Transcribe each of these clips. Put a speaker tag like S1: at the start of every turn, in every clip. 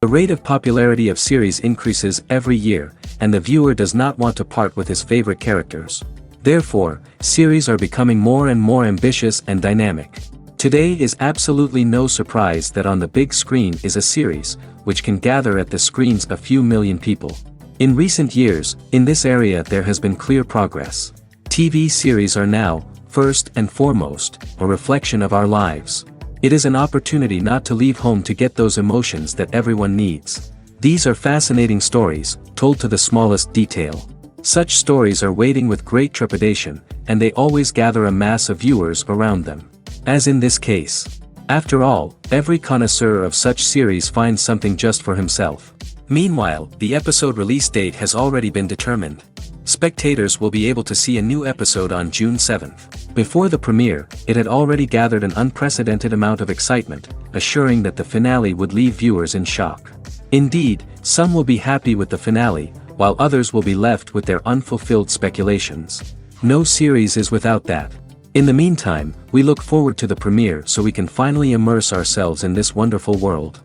S1: The rate of popularity of series increases every year, and the viewer does not want to part with his favorite characters. Therefore, series are becoming more and more ambitious and dynamic. Today is absolutely no surprise that on the big screen is a series, which can gather at the screens a few million people. In recent years, in this area there has been clear progress. TV series are now, first and foremost, a reflection of our lives. It is an opportunity not to leave home to get those emotions that everyone needs. These are fascinating stories, told to the smallest detail. Such stories are waiting with great trepidation, and they always gather a mass of viewers around them. As in this case. After all, every connoisseur of such series finds something just for himself. Meanwhile, the episode release date has already been determined. Spectators will be able to see a new episode on June 7th. Before the premiere, it had already gathered an unprecedented amount of excitement, assuring that the finale would leave viewers in shock. Indeed, some will be happy with the finale, while others will be left with their unfulfilled speculations. No series is without that. In the meantime, we look forward to the premiere so we can finally immerse ourselves in this wonderful world.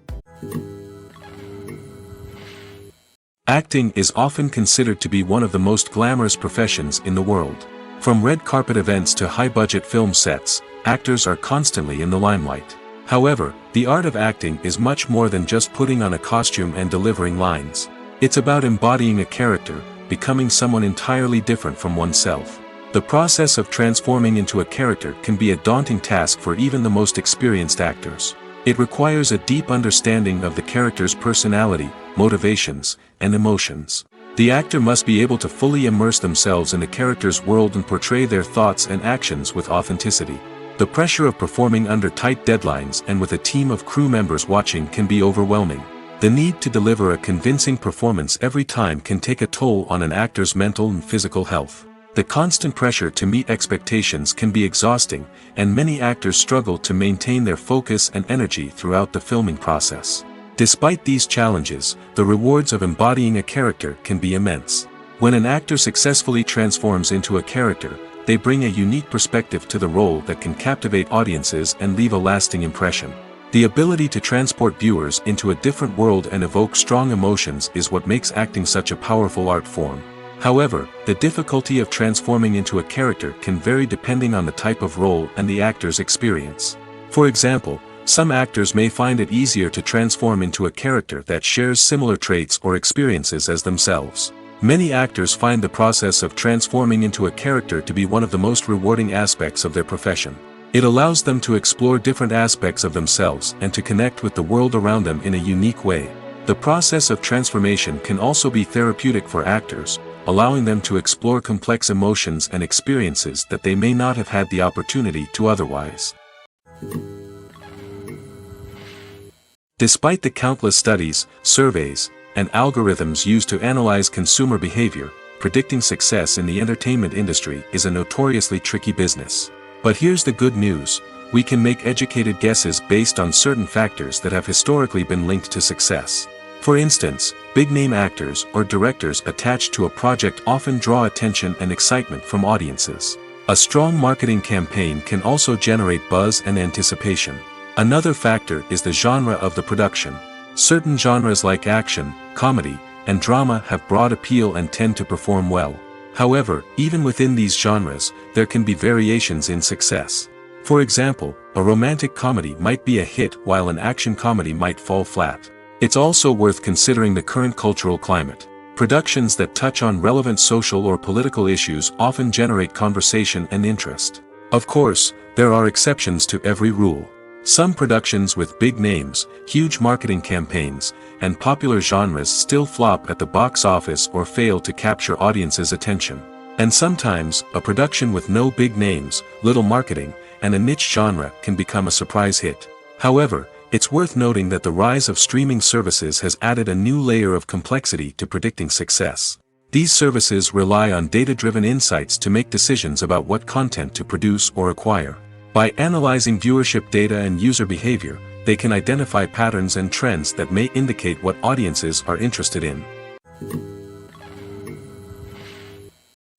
S1: Acting is often considered to be one of the most glamorous professions in the world. From red carpet events to high-budget film sets, actors are constantly in the limelight. However, the art of acting is much more than just putting on a costume and delivering lines. It's about embodying a character, becoming someone entirely different from oneself. The process of transforming into a character can be a daunting task for even the most experienced actors. It requires a deep understanding of the character's personality, motivations, and emotions. The actor must be able to fully immerse themselves in the character's world and portray their thoughts and actions with authenticity. The pressure of performing under tight deadlines and with a team of crew members watching can be overwhelming. The need to deliver a convincing performance every time can take a toll on an actor's mental and physical health. The constant pressure to meet expectations can be exhausting, and many actors struggle to maintain their focus and energy throughout the filming process. Despite these challenges, the rewards of embodying a character can be immense. When an actor successfully transforms into a character, they bring a unique perspective to the role that can captivate audiences and leave a lasting impression. The ability to transport viewers into a different world and evoke strong emotions is what makes acting such a powerful art form. However, the difficulty of transforming into a character can vary depending on the type of role and the actor's experience. For example, some actors may find it easier to transform into a character that shares similar traits or experiences as themselves. Many actors find the process of transforming into a character to be one of the most rewarding aspects of their profession. It allows them to explore different aspects of themselves and to connect with the world around them in a unique way. The process of transformation can also be therapeutic for actors, allowing them to explore complex emotions and experiences that they may not have had the opportunity to otherwise. Despite the countless studies, surveys, and algorithms used to analyze consumer behavior, predicting success in the entertainment industry is a notoriously tricky business. But here's the good news: we can make educated guesses based on certain factors that have historically been linked to success. For instance, big-name actors or directors attached to a project often draw attention and excitement from audiences. A strong marketing campaign can also generate buzz and anticipation. Another factor is the genre of the production. Certain genres like action, comedy, and drama have broad appeal and tend to perform well. However, even within these genres, there can be variations in success. For example, a romantic comedy might be a hit while an action comedy might fall flat. It's also worth considering the current cultural climate. Productions that touch on relevant social or political issues often generate conversation and interest. Of course, there are exceptions to every rule. Some productions with big names, huge marketing campaigns, and popular genres still flop at the box office or fail to capture audiences' attention. And sometimes, a production with no big names, little marketing, and a niche genre can become a surprise hit. However, it's worth noting that the rise of streaming services has added a new layer of complexity to predicting success. These services rely on data-driven insights to make decisions about what content to produce or acquire. By analyzing viewership data and user behavior, they can identify patterns and trends that may indicate what audiences are interested in.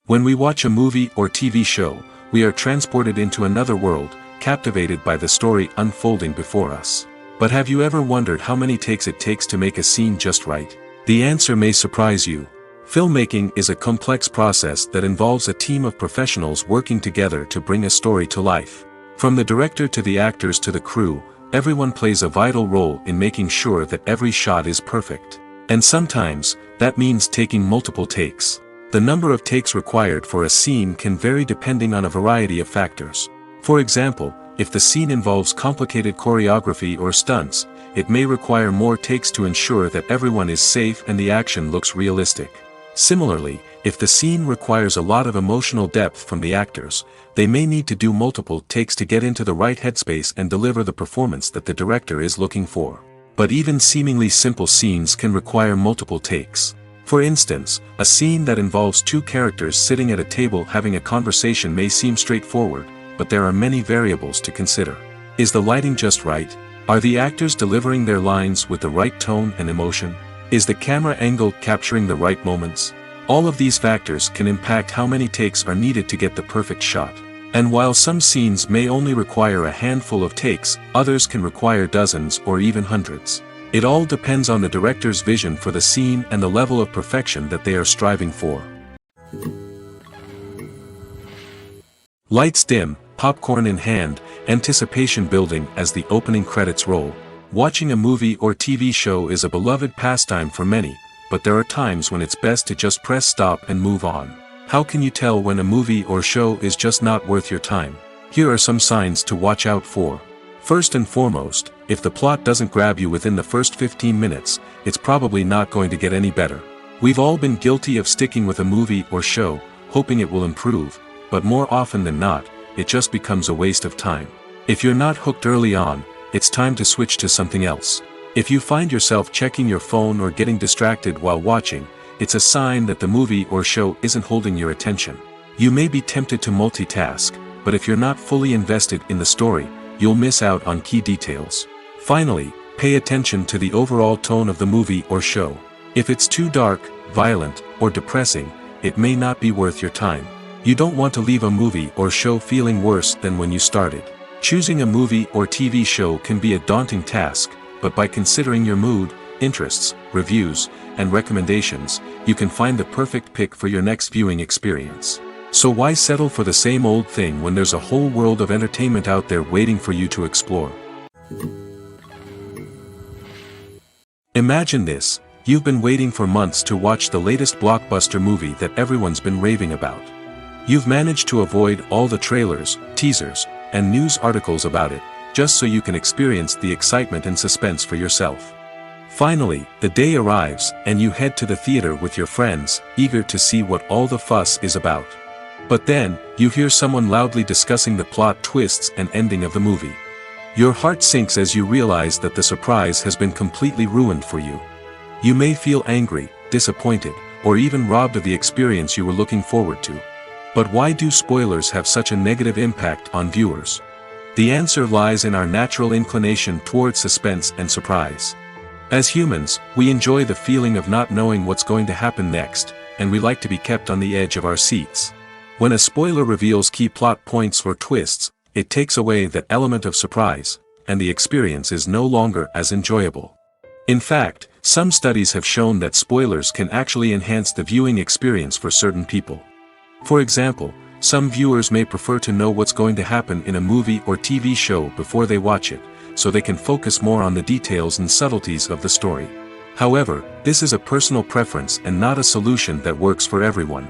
S1: When we watch a movie or TV show, we are transported into another world, captivated by the story unfolding before us. But have you ever wondered how many takes it takes to make a scene just right? The answer may surprise you. Filmmaking is a complex process that involves a team of professionals working together to bring a story to life. From the director to the actors to the crew, everyone plays a vital role in making sure that every shot is perfect. And sometimes, that means taking multiple takes. The number of takes required for a scene can vary depending on a variety of factors. For example, if the scene involves complicated choreography or stunts, it may require more takes to ensure that everyone is safe and the action looks realistic. Similarly, if the scene requires a lot of emotional depth from the actors, they may need to do multiple takes to get into the right headspace and deliver the performance that the director is looking for. But even seemingly simple scenes can require multiple takes. For instance, a scene that involves two characters sitting at a table having a conversation may seem straightforward, but there are many variables to consider. Is the lighting just right? Are the actors delivering their lines with the right tone and emotion? Is the camera angle capturing the right moments? All of these factors can impact how many takes are needed to get the perfect shot. And while some scenes may only require a handful of takes, others can require dozens or even hundreds. It all depends on the director's vision for the scene and the level of perfection that they are striving for. Lights dim, popcorn in hand, anticipation building as the opening credits roll. Watching a movie or TV show is a beloved pastime for many, but there are times when it's best to just press stop and move on. How can you tell when a movie or show is just not worth your time? Here are some signs to watch out for. First and foremost, if the plot doesn't grab you within the first 15 minutes, it's probably not going to get any better. We've all been guilty of sticking with a movie or show, hoping it will improve, but more often than not, it just becomes a waste of time. If you're not hooked early on, it's time to switch to something else. If you find yourself checking your phone or getting distracted while watching, it's a sign that the movie or show isn't holding your attention. You may be tempted to multitask, but if you're not fully invested in the story, you'll miss out on key details. Finally, pay attention to the overall tone of the movie or show. If it's too dark, violent, or depressing, it may not be worth your time. You don't want to leave a movie or show feeling worse than when you started. Choosing a movie or TV show can be a daunting task, but by considering your mood, interests, reviews, and recommendations, you can find the perfect pick for your next viewing experience. So why settle for the same old thing when there's a whole world of entertainment out there waiting for you to explore? Imagine this: you've been waiting for months to watch the latest blockbuster movie that everyone's been raving about. You've managed to avoid all the trailers, teasers, and news articles about it, just so you can experience the excitement and suspense for yourself. Finally, the day arrives, and you head to the theater with your friends, eager to see what all the fuss is about. But then, you hear someone loudly discussing the plot twists and ending of the movie. Your heart sinks as you realize that the surprise has been completely ruined for you. You may feel angry, disappointed, or even robbed of the experience you were looking forward to. But why do spoilers have such a negative impact on viewers? The answer lies in our natural inclination toward suspense and surprise. As humans, we enjoy the feeling of not knowing what's going to happen next, and we like to be kept on the edge of our seats. When a spoiler reveals key plot points or twists, it takes away that element of surprise, and the experience is no longer as enjoyable. In fact, some studies have shown that spoilers can actually enhance the viewing experience for certain people. For example, some viewers may prefer to know what's going to happen in a movie or TV show before they watch it, so they can focus more on the details and subtleties of the story. However, this is a personal preference and not a solution that works for everyone.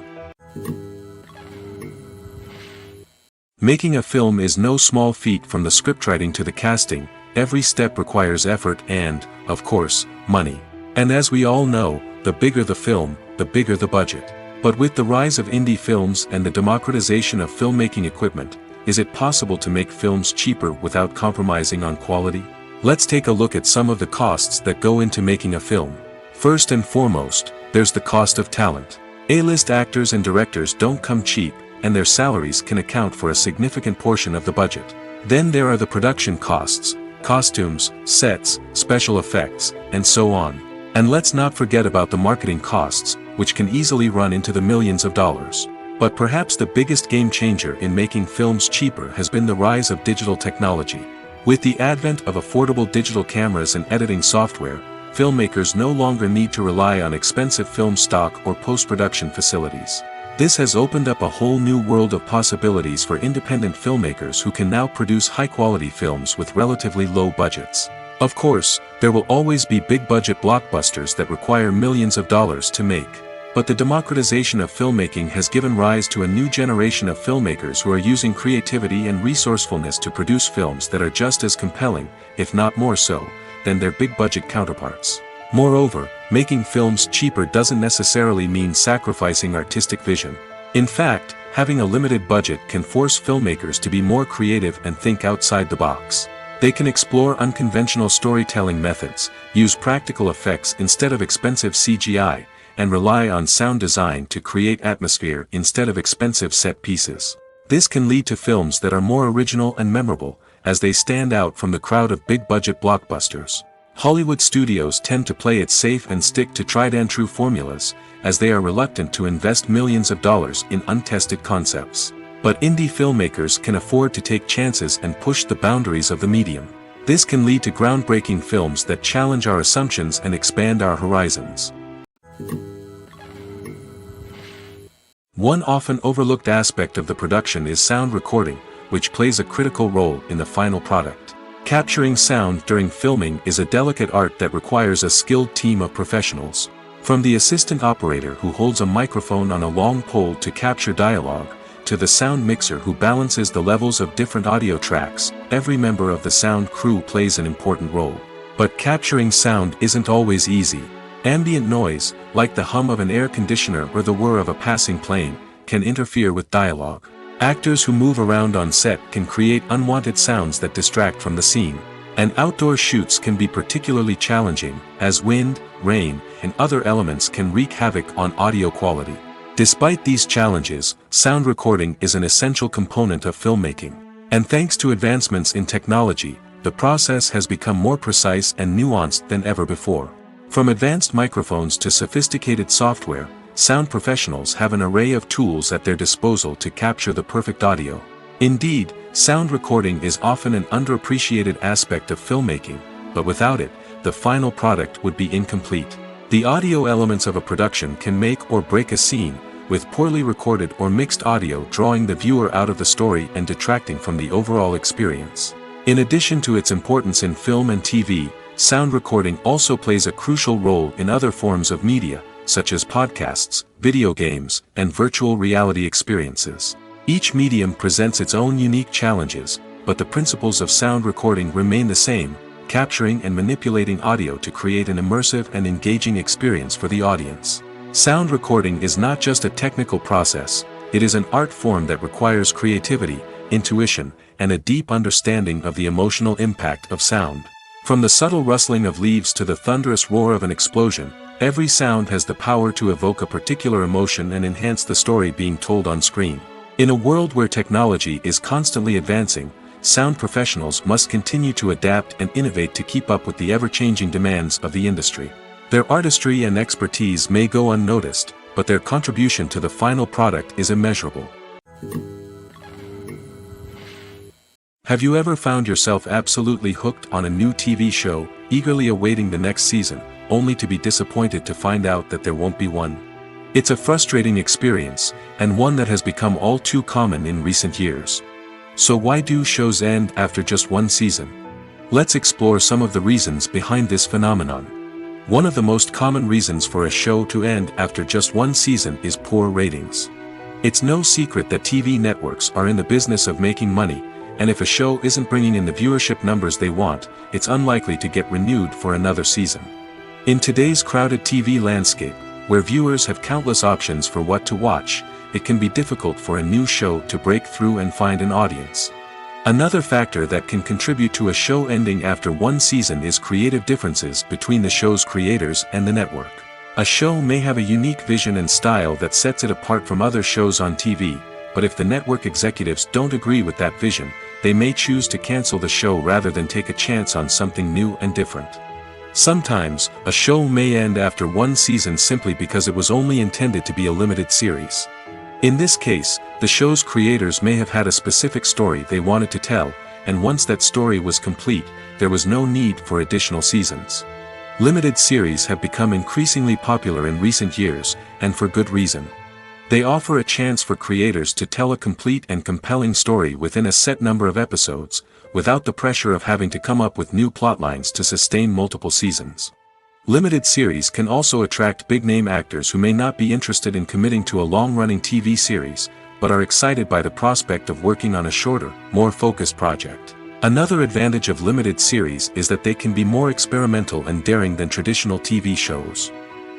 S1: Making a film is no small feat. From the scriptwriting to the casting, every step requires effort and, of course, money. And as we all know, the bigger the film, the bigger the budget. But with the rise of indie films and the democratization of filmmaking equipment, is it possible to make films cheaper without compromising on quality? Let's take a look at some of the costs that go into making a film. First and foremost, there's the cost of talent. A-list actors and directors don't come cheap, and their salaries can account for a significant portion of the budget. Then there are the production costs, costumes, sets, special effects, and so on. And let's not forget about the marketing costs, which can easily run into the millions of dollars. But perhaps the biggest game changer in making films cheaper has been the rise of digital technology. With the advent of affordable digital cameras and editing software, filmmakers no longer need to rely on expensive film stock or post-production facilities. This has opened up a whole new world of possibilities for independent filmmakers who can now produce high-quality films with relatively low budgets. Of course, there will always be big-budget blockbusters that require millions of dollars to make. But the democratization of filmmaking has given rise to a new generation of filmmakers who are using creativity and resourcefulness to produce films that are just as compelling, if not more so, than their big-budget counterparts. Moreover, making films cheaper doesn't necessarily mean sacrificing artistic vision. In fact, having a limited budget can force filmmakers to be more creative and think outside the box. They can explore unconventional storytelling methods, use practical effects instead of expensive CGI, and rely on sound design to create atmosphere instead of expensive set pieces. This can lead to films that are more original and memorable, as they stand out from the crowd of big-budget blockbusters. Hollywood studios tend to play it safe and stick to tried-and-true formulas, as they are reluctant to invest millions of dollars in untested concepts. But indie filmmakers can afford to take chances and push the boundaries of the medium. This can lead to groundbreaking films that challenge our assumptions and expand our horizons. One often overlooked aspect of the production is sound recording, which plays a critical role in the final product. Capturing sound during filming is a delicate art that requires a skilled team of professionals. From the assistant operator who holds a microphone on a long pole to capture dialogue, to the sound mixer who balances the levels of different audio tracks, every member of the sound crew plays an important role. But capturing sound isn't always easy. Ambient noise, like the hum of an air conditioner or the whir of a passing plane, can interfere with dialogue. Actors who move around on set can create unwanted sounds that distract from the scene. And outdoor shoots can be particularly challenging, as wind, rain, and other elements can wreak havoc on audio quality. Despite these challenges, sound recording is an essential component of filmmaking. And thanks to advancements in technology, the process has become more precise and nuanced than ever before. From advanced microphones to sophisticated software, sound professionals have an array of tools at their disposal to capture the perfect audio. Indeed, sound recording is often an underappreciated aspect of filmmaking, but without it, the final product would be incomplete. The audio elements of a production can make or break a scene, with poorly recorded or mixed audio drawing the viewer out of the story and detracting from the overall experience. In addition to its importance in film and TV, sound recording also plays a crucial role in other forms of media, such as podcasts, video games, and virtual reality experiences. Each medium presents its own unique challenges, but the principles of sound recording remain the same, capturing and manipulating audio to create an immersive and engaging experience for the audience. Sound recording is not just a technical process, it is an art form that requires creativity, intuition, and a deep understanding of the emotional impact of sound. From the subtle rustling of leaves to the thunderous roar of an explosion, every sound has the power to evoke a particular emotion and enhance the story being told on screen. In a world where technology is constantly advancing, sound professionals must continue to adapt and innovate to keep up with the ever-changing demands of the industry. Their artistry and expertise may go unnoticed, but their contribution to the final product is immeasurable. Have you ever found yourself absolutely hooked on a new TV show, eagerly awaiting the next season, only to be disappointed to find out that there won't be one? It's a frustrating experience, and one that has become all too common in recent years. So why do shows end after just one season? Let's explore some of the reasons behind this phenomenon. One of the most common reasons for a show to end after just one season is poor ratings. It's no secret that TV networks are in the business of making money, and if a show isn't bringing in the viewership numbers they want, it's unlikely to get renewed for another season. In today's crowded TV landscape, where viewers have countless options for what to watch, it can be difficult for a new show to break through and find an audience. Another factor that can contribute to a show ending after one season is creative differences between the show's creators and the network. A show may have a unique vision and style that sets it apart from other shows on TV, but if the network executives don't agree with that vision, they may choose to cancel the show rather than take a chance on something new and different. Sometimes, a show may end after one season simply because it was only intended to be a limited series. In this case, the show's creators may have had a specific story they wanted to tell, and once that story was complete, there was no need for additional seasons. Limited series have become increasingly popular in recent years, and for good reason. They offer a chance for creators to tell a complete and compelling story within a set number of episodes, without the pressure of having to come up with new plotlines to sustain multiple seasons. Limited series can also attract big-name actors who may not be interested in committing to a long-running TV series, but are excited by the prospect of working on a shorter, more focused project. Another advantage of limited series is that they can be more experimental and daring than traditional TV shows.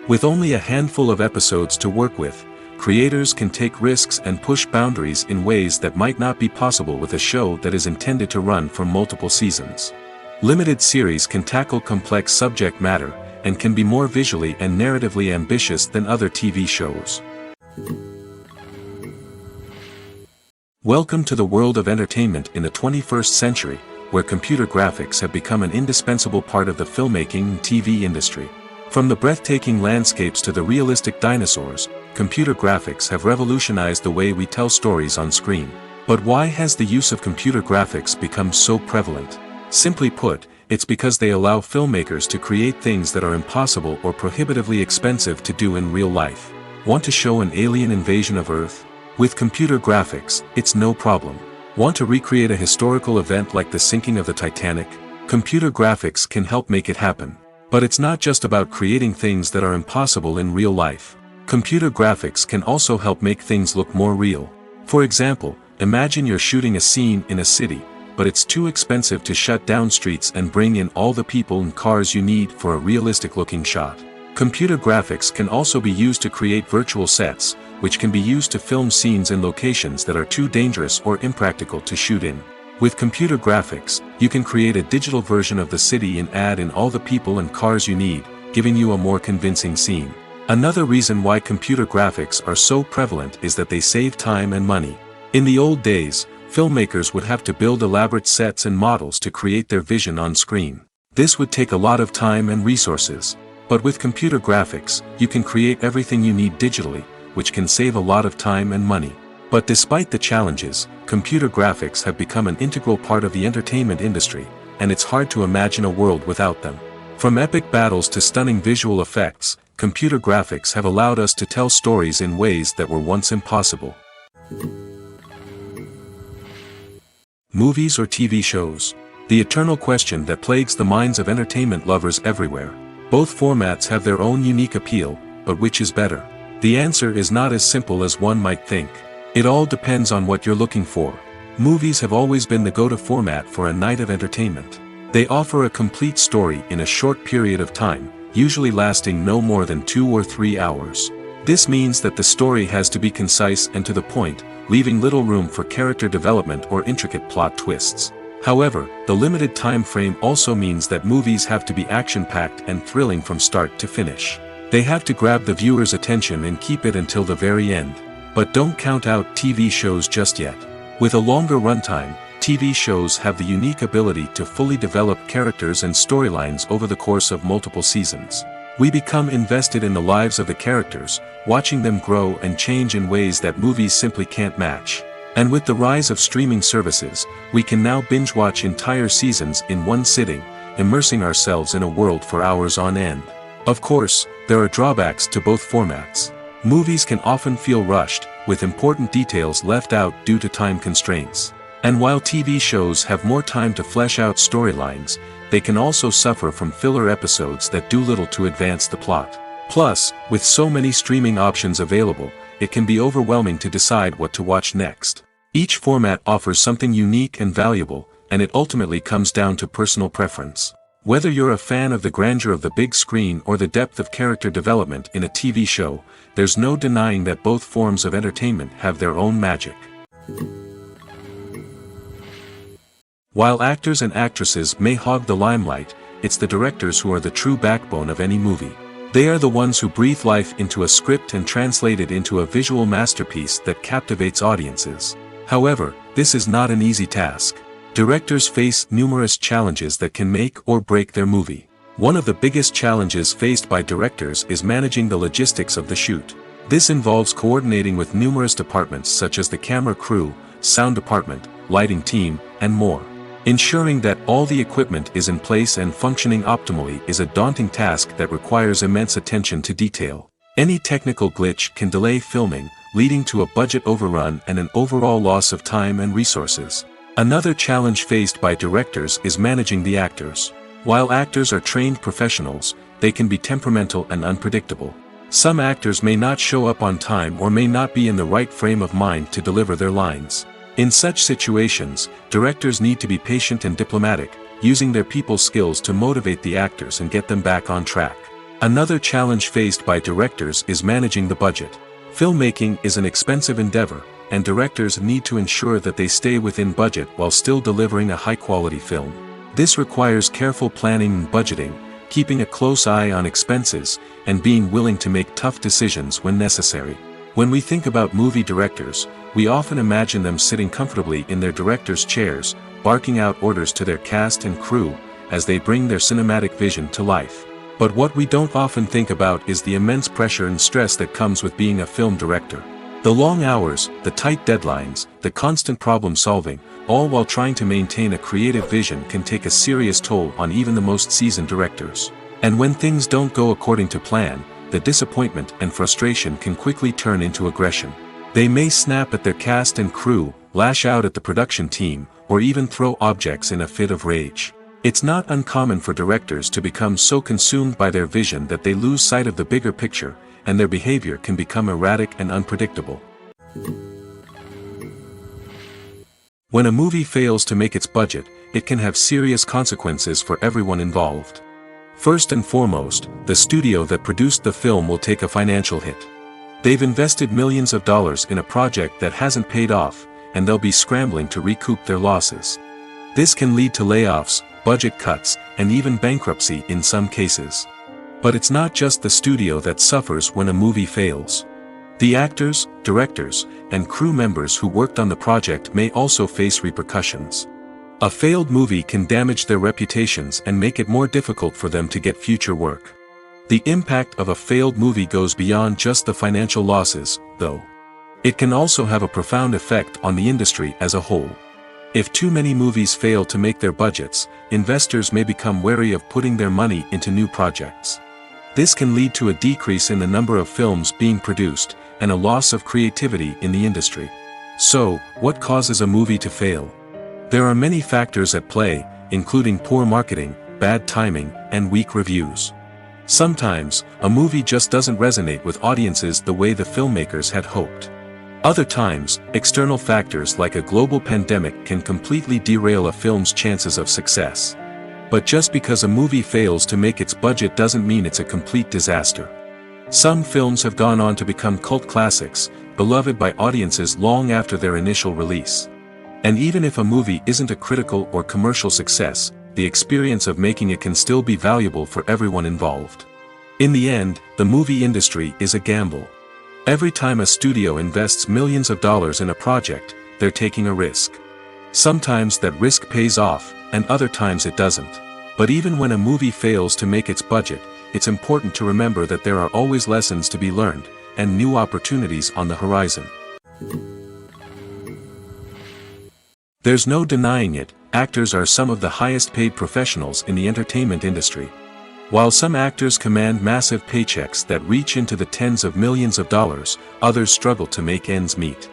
S1: With only a handful of episodes to work with, creators can take risks and push boundaries in ways that might not be possible with a show that is intended to run for multiple seasons. Limited series can tackle complex subject matter, and can be more visually and narratively ambitious than other TV shows. Welcome to the world of entertainment in the 21st century, where computer graphics have become an indispensable part of the filmmaking and TV industry. From the breathtaking landscapes to the realistic dinosaurs, computer graphics have revolutionized the way we tell stories on screen. But why has the use of computer graphics become so prevalent? Simply put, it's because they allow filmmakers to create things that are impossible or prohibitively expensive to do in real life. Want to show an alien invasion of Earth? With computer graphics, it's no problem. Want to recreate a historical event like the sinking of the Titanic? Computer graphics can help make it happen. But it's not just about creating things that are impossible in real life. Computer graphics can also help make things look more real. For example, imagine you're shooting a scene in a city, but it's too expensive to shut down streets and bring in all the people and cars you need for a realistic-looking shot. Computer graphics can also be used to create virtual sets, which can be used to film scenes in locations that are too dangerous or impractical to shoot in. With computer graphics, you can create a digital version of the city and add in all the people and cars you need, giving you a more convincing scene. Another reason why computer graphics are so prevalent is that they save time and money. In the old days, filmmakers would have to build elaborate sets and models to create their vision on screen. This would take a lot of time and resources. But with computer graphics, you can create everything you need digitally, which can save a lot of time and money. But despite the challenges, computer graphics have become an integral part of the entertainment industry, and it's hard to imagine a world without them. From epic battles to stunning visual effects, computer graphics have allowed us to tell stories in ways that were once impossible. Movies or TV shows? The eternal question that plagues the minds of entertainment lovers everywhere. Both formats have their own unique appeal, but which is better? The answer is not as simple as one might think. It all depends on what you're looking for. Movies have always been the go-to format for a night of entertainment. They offer a complete story in a short period of time, usually lasting no more than 2 or 3 hours. This means that the story has to be concise and to the point, leaving little room for character development or intricate plot twists. However, the limited time frame also means that movies have to be action-packed and thrilling from start to finish. They have to grab the viewer's attention and keep it until the very end. But don't count out TV shows just yet. With a longer runtime, TV shows have the unique ability to fully develop characters and storylines over the course of multiple seasons. We become invested in the lives of the characters, watching them grow and change in ways that movies simply can't match. And with the rise of streaming services, we can now binge-watch entire seasons in one sitting, immersing ourselves in a world for hours on end. Of course, there are drawbacks to both formats. Movies can often feel rushed, with important details left out due to time constraints. And while TV shows have more time to flesh out storylines, they can also suffer from filler episodes that do little to advance the plot. Plus, with so many streaming options available, it can be overwhelming to decide what to watch next. Each format offers something unique and valuable, and it ultimately comes down to personal preference. Whether you're a fan of the grandeur of the big screen or the depth of character development in a TV show, there's no denying that both forms of entertainment have their own magic. While actors and actresses may hog the limelight, it's the directors who are the true backbone of any movie. They are the ones who breathe life into a script and translate it into a visual masterpiece that captivates audiences. However, this is not an easy task. Directors face numerous challenges that can make or break their movie. One of the biggest challenges faced by directors is managing the logistics of the shoot. This involves coordinating with numerous departments such as the camera crew, sound department, lighting team, and more. Ensuring that all the equipment is in place and functioning optimally is a daunting task that requires immense attention to detail. Any technical glitch can delay filming, leading to a budget overrun and an overall loss of time and resources. Another challenge faced by directors is managing the actors. While actors are trained professionals, they can be temperamental and unpredictable. Some actors may not show up on time or may not be in the right frame of mind to deliver their lines. In such situations, directors need to be patient and diplomatic, using their people skills to motivate the actors and get them back on track. Another challenge faced by directors is managing the budget. Filmmaking is an expensive endeavor, and directors need to ensure that they stay within budget while still delivering a high-quality film. This requires careful planning and budgeting, keeping a close eye on expenses, and being willing to make tough decisions when necessary. When we think about movie directors, we often imagine them sitting comfortably in their director's chairs, barking out orders to their cast and crew, as they bring their cinematic vision to life. But what we don't often think about is the immense pressure and stress that comes with being a film director. The long hours, the tight deadlines, the constant problem solving, all while trying to maintain a creative vision can take a serious toll on even the most seasoned directors. And when things don't go according to plan, the disappointment and frustration can quickly turn into aggression. They may snap at their cast and crew, lash out at the production team, or even throw objects in a fit of rage. It's not uncommon for directors to become so consumed by their vision that they lose sight of the bigger picture, and their behavior can become erratic and unpredictable. When a movie fails to make its budget, it can have serious consequences for everyone involved. First and foremost, the studio that produced the film will take a financial hit. They've invested millions of dollars in a project that hasn't paid off, and they'll be scrambling to recoup their losses. This can lead to layoffs, budget cuts, and even bankruptcy in some cases. But it's not just the studio that suffers when a movie fails. The actors, directors, and crew members who worked on the project may also face repercussions. A failed movie can damage their reputations and make it more difficult for them to get future work. The impact of a failed movie goes beyond just the financial losses, though. It can also have a profound effect on the industry as a whole. If too many movies fail to make their budgets, investors may become wary of putting their money into new projects. This can lead to a decrease in the number of films being produced, and a loss of creativity in the industry. So, what causes a movie to fail? There are many factors at play, including poor marketing, bad timing, and weak reviews. Sometimes, a movie just doesn't resonate with audiences the way the filmmakers had hoped. Other times, external factors like a global pandemic can completely derail a film's chances of success. But just because a movie fails to make its budget doesn't mean it's a complete disaster. Some films have gone on to become cult classics, beloved by audiences long after their initial release. And even if a movie isn't a critical or commercial success, the experience of making it can still be valuable for everyone involved. In the end, the movie industry is a gamble. Every time a studio invests millions of dollars in a project, they're taking a risk. Sometimes that risk pays off, and other times it doesn't. But even when a movie fails to make its budget, it's important to remember that there are always lessons to be learned, and new opportunities on the horizon. There's no denying it, actors are some of the highest paid professionals in the entertainment industry. While some actors command massive paychecks that reach into the tens of millions of dollars, others struggle to make ends meet.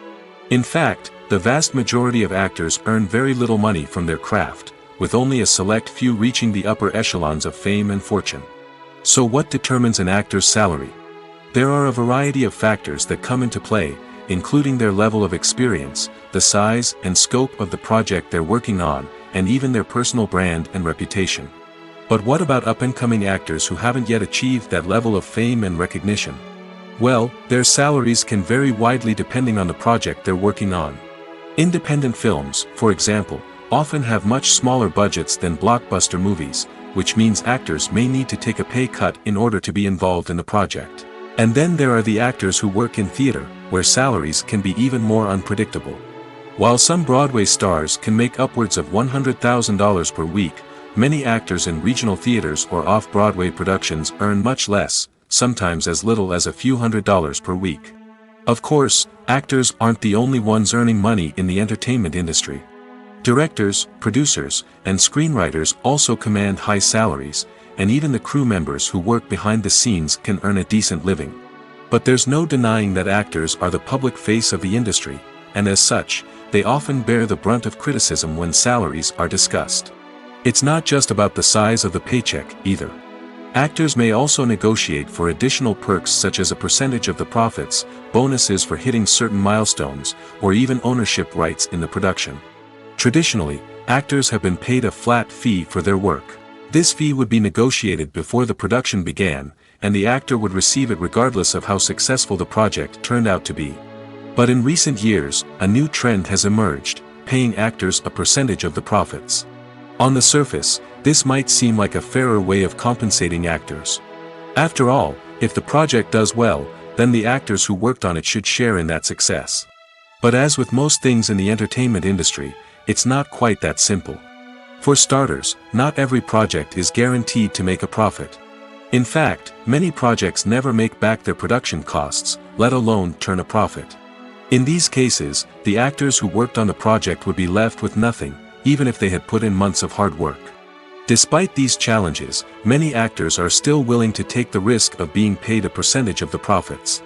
S1: In fact, the vast majority of actors earn very little money from their craft, with only a select few reaching the upper echelons of fame and fortune. So what determines an actor's salary? There are a variety of factors that come into play, including their level of experience, the size and scope of the project they're working on, and even their personal brand and reputation. But what about up-and-coming actors who haven't yet achieved that level of fame and recognition? Well, their salaries can vary widely depending on the project they're working on. Independent films, for example, often have much smaller budgets than blockbuster movies, which means actors may need to take a pay cut in order to be involved in the project. And then there are the actors who work in theater, where salaries can be even more unpredictable. While some Broadway stars can make upwards of $100,000 per week, many actors in regional theaters or off-Broadway productions earn much less, sometimes as little as a few $100s per week. Of course, actors aren't the only ones earning money in the entertainment industry. Directors, producers, and screenwriters also command high salaries, and even the crew members who work behind the scenes can earn a decent living. But there's no denying that actors are the public face of the industry, and as such, they often bear the brunt of criticism when salaries are discussed. It's not just about the size of the paycheck, either. Actors may also negotiate for additional perks such as a percentage of the profits, bonuses for hitting certain milestones, or even ownership rights in the production. Traditionally, actors have been paid a flat fee for their work. This fee would be negotiated before the production began, and the actor would receive it regardless of how successful the project turned out to be. But in recent years, a new trend has emerged, paying actors a percentage of the profits. On the surface, this might seem like a fairer way of compensating actors. After all, if the project does well, then the actors who worked on it should share in that success. But as with most things in the entertainment industry, it's not quite that simple. For starters, not every project is guaranteed to make a profit. In fact, many projects never make back their production costs, let alone turn a profit. In these cases, the actors who worked on the project would be left with nothing, even if they had put in months of hard work. Despite these challenges, many actors are still willing to take the risk of being paid a percentage of the profits.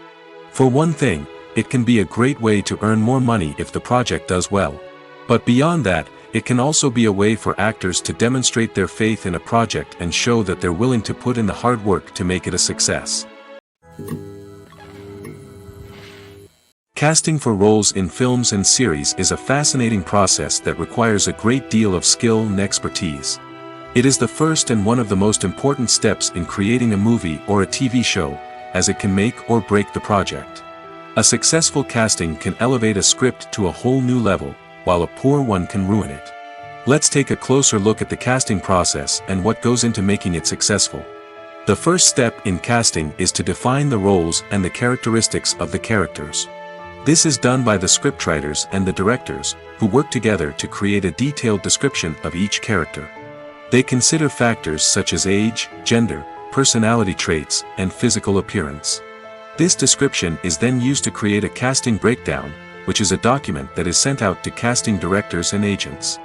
S1: For one thing, it can be a great way to earn more money if the project does well. But beyond that, it can also be a way for actors to demonstrate their faith in a project and show that they're willing to put in the hard work to make it a success. Casting for roles in films and series is a fascinating process that requires a great deal of skill and expertise. It is the first and one of the most important steps in creating a movie or a TV show, as it can make or break the project. A successful casting can elevate a script to a whole new level, while a poor one can ruin it. Let's take a closer look at the casting process and what goes into making it successful. The first step in casting is to define the roles and the characteristics of the characters. This is done by the scriptwriters and the directors, who work together to create a detailed description of each character. They consider factors such as age, gender, personality traits, and physical appearance. This description is then used to create a casting breakdown, which is a document that is sent out to casting directors and agents.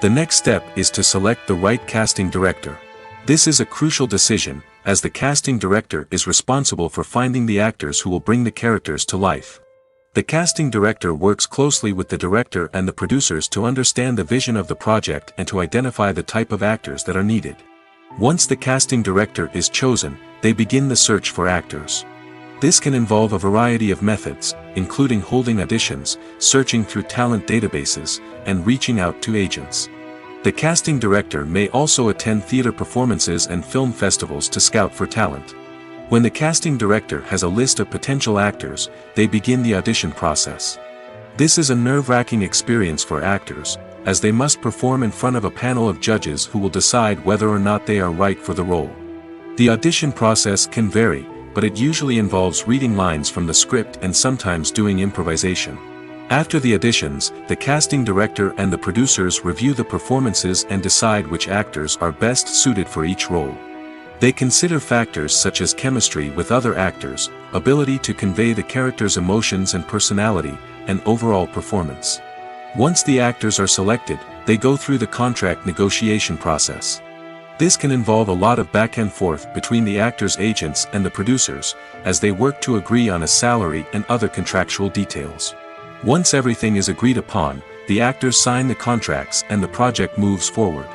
S1: The next step is to select the right casting director. This is a crucial decision, as the casting director is responsible for finding the actors who will bring the characters to life. The casting director works closely with the director and the producers to understand the vision of the project and to identify the type of actors that are needed. Once the casting director is chosen, they begin the search for actors. This can involve a variety of methods, including holding auditions, searching through talent databases, and reaching out to agents. The casting director may also attend theater performances and film festivals to scout for talent. When the casting director has a list of potential actors, they begin the audition process. This is a nerve-wracking experience for actors, as they must perform in front of a panel of judges who will decide whether or not they are right for the role. The audition process can vary, but it usually involves reading lines from the script and sometimes doing improvisation. After the auditions, the casting director and the producers review the performances and decide which actors are best suited for each role. They consider factors such as chemistry with other actors, ability to convey the character's emotions and personality, and overall performance. Once the actors are selected, they go through the contract negotiation process. This can involve a lot of back and forth between the actors' agents and the producers, as they work to agree on a salary and other contractual details. Once everything is agreed upon, the actors sign the contracts and the project moves forward.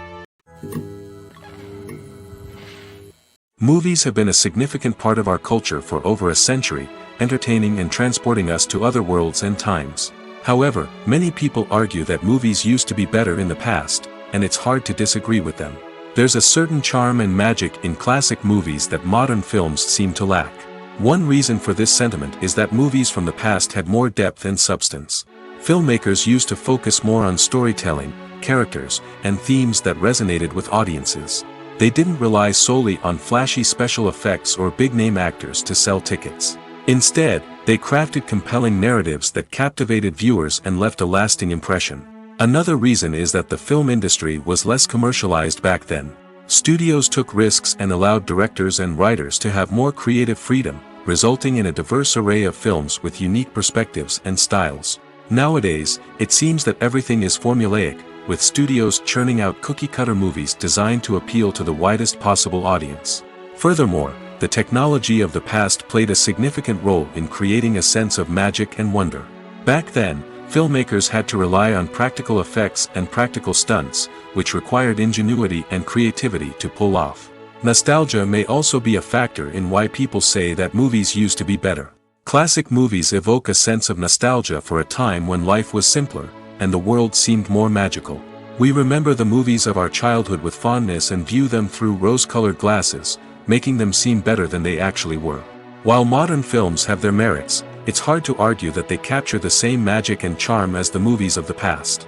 S1: Movies have been a significant part of our culture for over a century, entertaining and transporting us to other worlds and times. However, many people argue that movies used to be better in the past, and it's hard to disagree with them. There's a certain charm and magic in classic movies that modern films seem to lack. One reason for this sentiment is that movies from the past had more depth and substance. Filmmakers used to focus more on storytelling, characters, and themes that resonated with audiences. They didn't rely solely on flashy special effects or big-name actors to sell tickets. Instead, they crafted compelling narratives that captivated viewers and left a lasting impression. Another reason is that the film industry was less commercialized back then. Studios took risks and allowed directors and writers to have more creative freedom, resulting in a diverse array of films with unique perspectives and styles. Nowadays, it seems that everything is formulaic, with studios churning out cookie-cutter movies designed to appeal to the widest possible audience. Furthermore, the technology of the past played a significant role in creating a sense of magic and wonder. Back then, filmmakers had to rely on practical effects and practical stunts, which required ingenuity and creativity to pull off. Nostalgia may also be a factor in why people say that movies used to be better. Classic movies evoke a sense of nostalgia for a time when life was simpler, and the world seemed more magical. We remember the movies of our childhood with fondness and view them through rose-colored glasses, making them seem better than they actually were. While modern films have their merits, it's hard to argue that they capture the same magic and charm as the movies of the past.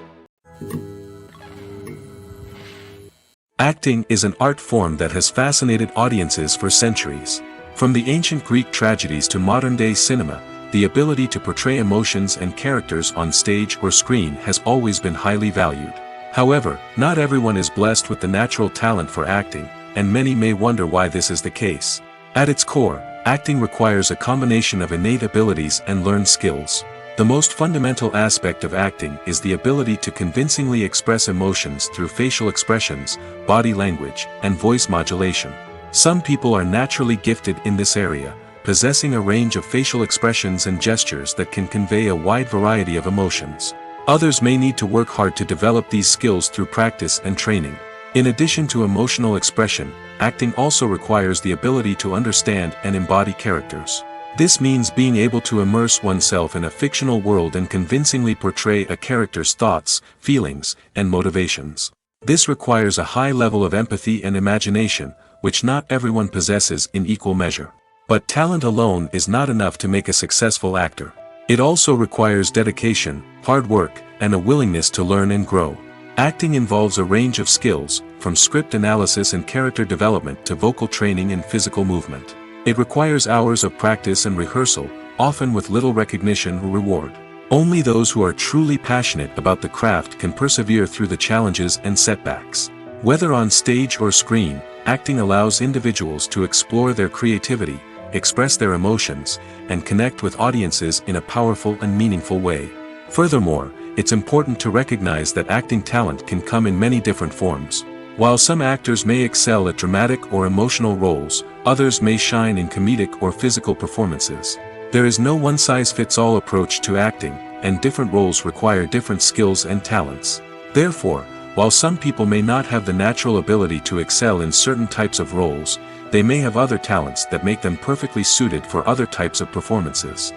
S1: Acting is an art form that has fascinated audiences for centuries. From the ancient Greek tragedies to modern-day cinema, the ability to portray emotions and characters on stage or screen has always been highly valued. However, not everyone is blessed with the natural talent for acting, and many may wonder why this is the case. At its core, acting requires a combination of innate abilities and learned skills. The most fundamental aspect of acting is the ability to convincingly express emotions through facial expressions, body language, and voice modulation. Some people are naturally gifted in this area, possessing a range of facial expressions and gestures that can convey a wide variety of emotions. Others may need to work hard to develop these skills through practice and training. In addition to emotional expression, acting also requires the ability to understand and embody characters. This means being able to immerse oneself in a fictional world and convincingly portray a character's thoughts, feelings, and motivations. This requires a high level of empathy and imagination, which not everyone possesses in equal measure. But talent alone is not enough to make a successful actor. It also requires dedication, hard work, and a willingness to learn and grow. Acting involves a range of skills, from script analysis and character development to vocal training and physical movement. It requires hours of practice and rehearsal, often with little recognition or reward. Only those who are truly passionate about the craft can persevere through the challenges and setbacks. Whether on stage or screen, acting allows individuals to explore their creativity, express their emotions, and connect with audiences in a powerful and meaningful way. Furthermore, it's important to recognize that acting talent can come in many different forms. While some actors may excel at dramatic or emotional roles, others may shine in comedic or physical performances. There is no one-size-fits-all approach to acting, and different roles require different skills and talents. Therefore, while some people may not have the natural ability to excel in certain types of roles, they may have other talents that make them perfectly suited for other types of performances.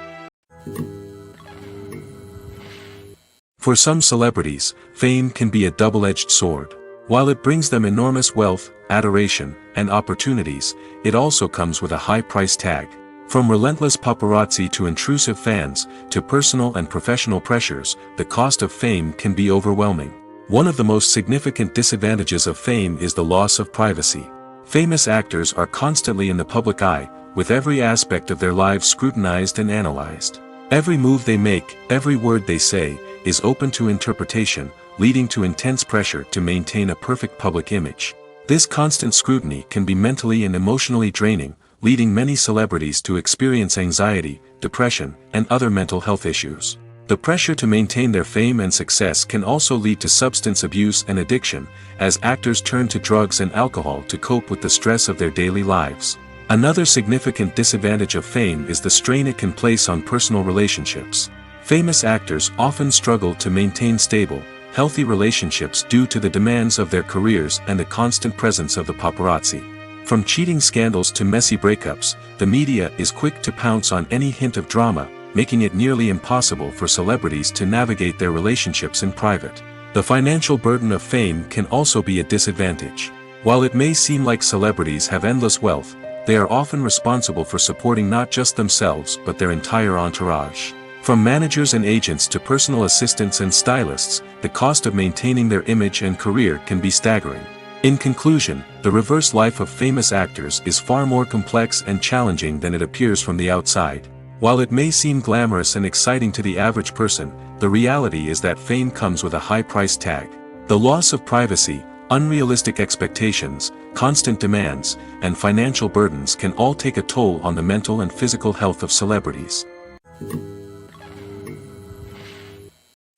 S1: For some celebrities, fame can be a double-edged sword. While it brings them enormous wealth, adoration, and opportunities, it also comes with a high price tag. From relentless paparazzi to intrusive fans, to personal and professional pressures, the cost of fame can be overwhelming. One of the most significant disadvantages of fame is the loss of privacy. Famous actors are constantly in the public eye, with every aspect of their lives scrutinized and analyzed. Every move they make, every word they say, is open to interpretation, leading to intense pressure to maintain a perfect public image. This constant scrutiny can be mentally and emotionally draining, leading many celebrities to experience anxiety, depression, and other mental health issues. The pressure to maintain their fame and success can also lead to substance abuse and addiction, as actors turn to drugs and alcohol to cope with the stress of their daily lives. Another significant disadvantage of fame is the strain it can place on personal relationships. Famous actors often struggle to maintain stable, healthy relationships due to the demands of their careers and the constant presence of the paparazzi. From cheating scandals to messy breakups, the media is quick to pounce on any hint of drama, making it nearly impossible for celebrities to navigate their relationships in private. The financial burden of fame can also be a disadvantage. While it may seem like celebrities have endless wealth, they are often responsible for supporting not just themselves but their entire entourage. From managers and agents to personal assistants and stylists, the cost of maintaining their image and career can be staggering. In conclusion, the reverse life of famous actors is far more complex and challenging than it appears from the outside. While it may seem glamorous and exciting to the average person, the reality is that fame comes with a high price tag. The loss of privacy, unrealistic expectations, constant demands, and financial burdens can all take a toll on the mental and physical health of celebrities.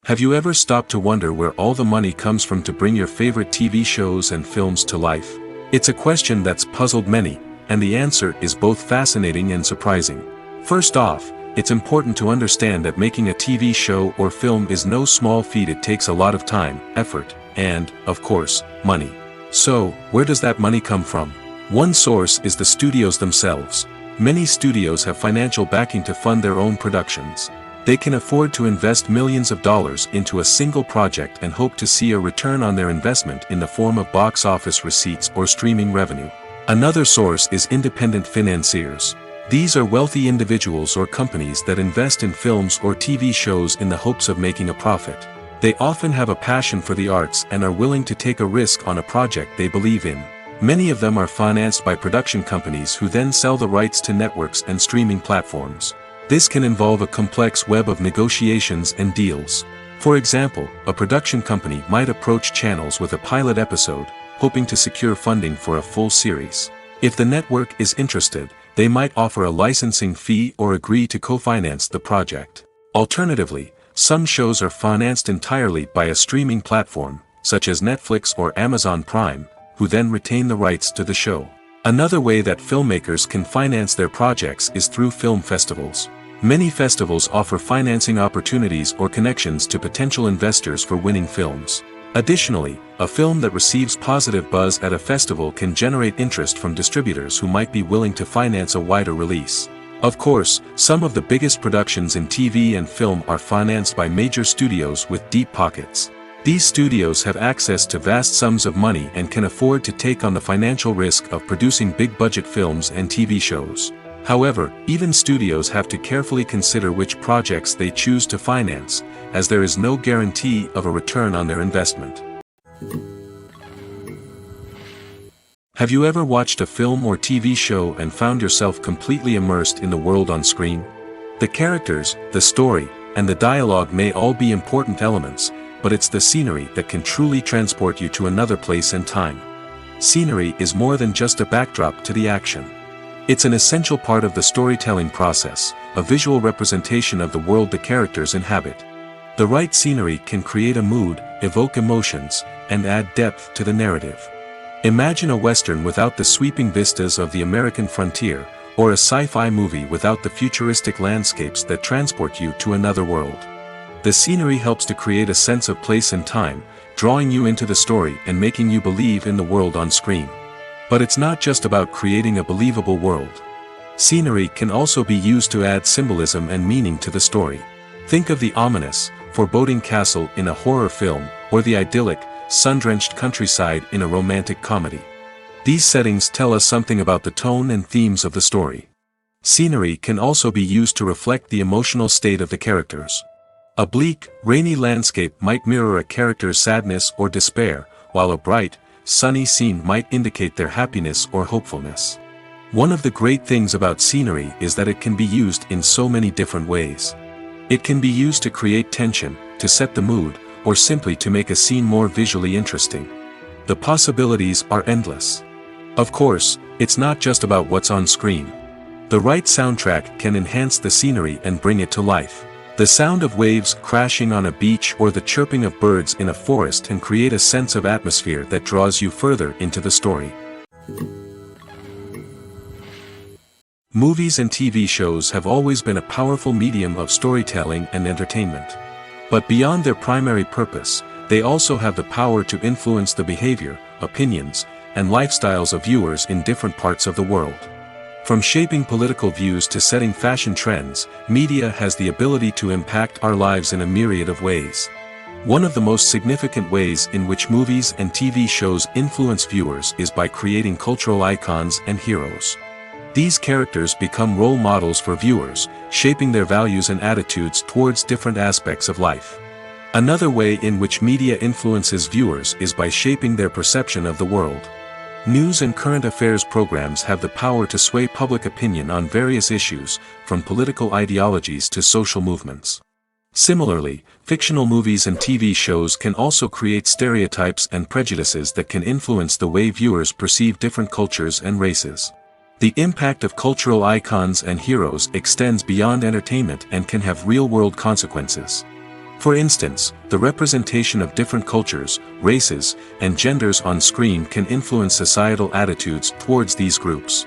S1: Have you ever stopped to wonder where all the money comes from to bring your favorite TV shows and films to life? It's a question that's puzzled many, and the answer is both fascinating and surprising. First off, it's important to understand that making a TV show or film is no small feat. It takes a lot of time, effort, and, of course, money. So, where does that money come from? One source is the studios themselves. Many studios have financial backing to fund their own productions. They can afford to invest millions of dollars into a single project and hope to see a return on their investment in the form of box office receipts or streaming revenue. Another source is independent financiers. These are wealthy individuals or companies that invest in films or TV shows in the hopes of making a profit. They often have a passion for the arts and are willing to take a risk on a project they believe in. Many of them are financed by production companies who then sell the rights to networks and streaming platforms. This can involve a complex web of negotiations and deals. For example, a production company might approach channels with a pilot episode, hoping to secure funding for a full series. If the network is interested, they might offer a licensing fee or agree to co-finance the project. Alternatively, some shows are financed entirely by a streaming platform, such as Netflix or Amazon Prime, who then retain the rights to the show. Another way that filmmakers can finance their projects is through film festivals. Many festivals offer financing opportunities or connections to potential investors for winning films. Additionally, a film that receives positive buzz at a festival can generate interest from distributors who might be willing to finance a wider release. Of course, some of the biggest productions in TV and film are financed by major studios with deep pockets. These studios have access to vast sums of money and can afford to take on the financial risk of producing big-budget films and TV shows. However, even studios have to carefully consider which projects they choose to finance, as there is no guarantee of a return on their investment. Have you ever watched a film or TV show and found yourself completely immersed in the world on screen? The characters, the story, and the dialogue may all be important elements, but it's the scenery that can truly transport you to another place and time. Scenery is more than just a backdrop to the action. It's an essential part of the storytelling process, a visual representation of the world the characters inhabit. The right scenery can create a mood, evoke emotions, and add depth to the narrative. Imagine a Western without the sweeping vistas of the American frontier, or a sci-fi movie without the futuristic landscapes that transport you to another world. The scenery helps to create a sense of place and time, drawing you into the story and making you believe in the world on screen. But it's not just about creating a believable world. Scenery can also be used to add symbolism and meaning to the story. Think of the ominous, foreboding castle in a horror film, or the idyllic, sun-drenched countryside in a romantic comedy. These settings tell us something about the tone and themes of the story. Scenery can also be used to reflect the emotional state of the characters. A bleak, rainy landscape might mirror a character's sadness or despair, while a bright, sunny scene might indicate their happiness or hopefulness. One of the great things about scenery is that it can be used in so many different ways. It can be used to create tension, to set the mood, or simply to make a scene more visually interesting. The possibilities are endless. Of course, it's not just about what's on screen. The right soundtrack can enhance the scenery and bring it to life. The sound of waves crashing on a beach or the chirping of birds in a forest can create a sense of atmosphere that draws you further into the story. Movies and TV shows have always been a powerful medium of storytelling and entertainment. But beyond their primary purpose, they also have the power to influence the behavior, opinions, and lifestyles of viewers in different parts of the world. From shaping political views to setting fashion trends, media has the ability to impact our lives in a myriad of ways. One of the most significant ways in which movies and TV shows influence viewers is by creating cultural icons and heroes. These characters become role models for viewers, shaping their values and attitudes towards different aspects of life. Another way in which media influences viewers is by shaping their perception of the world. News and current affairs programs have the power to sway public opinion on various issues, from political ideologies to social movements. Similarly, fictional movies and TV shows can also create stereotypes and prejudices that can influence the way viewers perceive different cultures and races. The impact of cultural icons and heroes extends beyond entertainment and can have real-world consequences. For instance, the representation of different cultures, races, and genders on screen can influence societal attitudes towards these groups.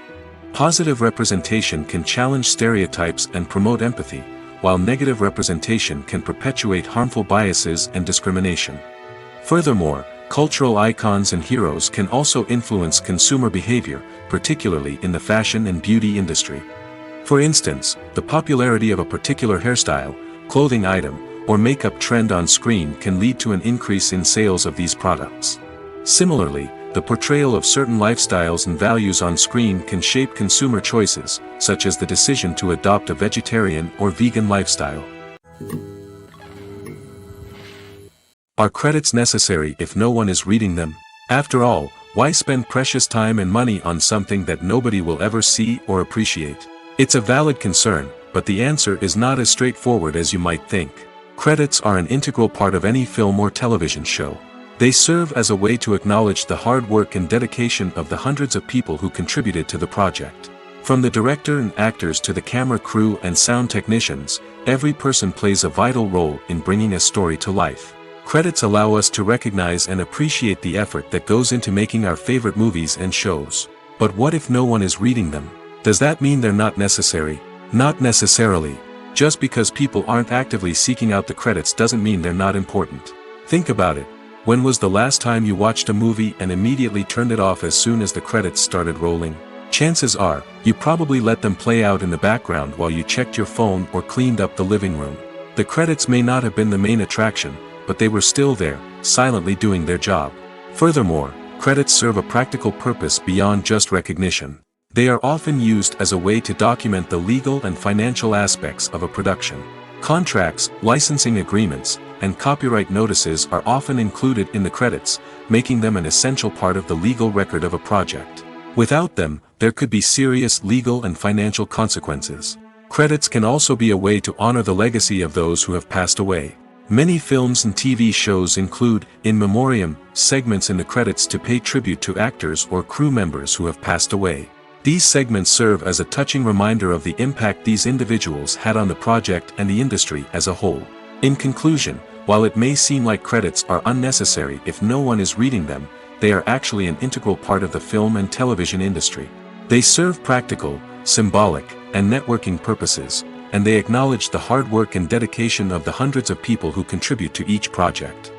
S1: Positive representation can challenge stereotypes and promote empathy, while negative representation can perpetuate harmful biases and discrimination. Furthermore, cultural icons and heroes can also influence consumer behavior, particularly in the fashion and beauty industry. For instance, the popularity of a particular hairstyle, clothing item, or makeup trend on screen can lead to an increase in sales of these products. Similarly, the portrayal of certain lifestyles and values on screen can shape consumer choices, such as the decision to adopt a vegetarian or vegan lifestyle. Are credits necessary if no one is reading them? After all, why spend precious time and money on something that nobody will ever see or appreciate? It's a valid concern, but the answer is not as straightforward as you might think. Credits are an integral part of any film or television show. They serve as a way to acknowledge the hard work and dedication of the hundreds of people who contributed to the project. From the director and actors to the camera crew and sound technicians, every person plays a vital role in bringing a story to life. Credits allow us to recognize and appreciate the effort that goes into making our favorite movies and shows. But what if no one is reading them? Does that mean they're not necessary? Not necessarily. Just because people aren't actively seeking out the credits doesn't mean they're not important. Think about it. When was the last time you watched a movie and immediately turned it off as soon as the credits started rolling? Chances are, you probably let them play out in the background while you checked your phone or cleaned up the living room. The credits may not have been the main attraction, but they were still there, silently doing their job. Furthermore, credits serve a practical purpose beyond just recognition. They are often used as a way to document the legal and financial aspects of a production. Contracts, licensing agreements, and copyright notices are often included in the credits, making them an essential part of the legal record of a project. Without them, there could be serious legal and financial consequences. Credits can also be a way to honor the legacy of those who have passed away. Many films and TV shows include, in memoriam, segments in the credits to pay tribute to actors or crew members who have passed away. These segments serve as a touching reminder of the impact these individuals had on the project and the industry as a whole. In conclusion, while it may seem like credits are unnecessary if no one is reading them, they are actually an integral part of the film and television industry. They serve practical, symbolic, and networking purposes, and they acknowledge the hard work and dedication of the hundreds of people who contribute to each project.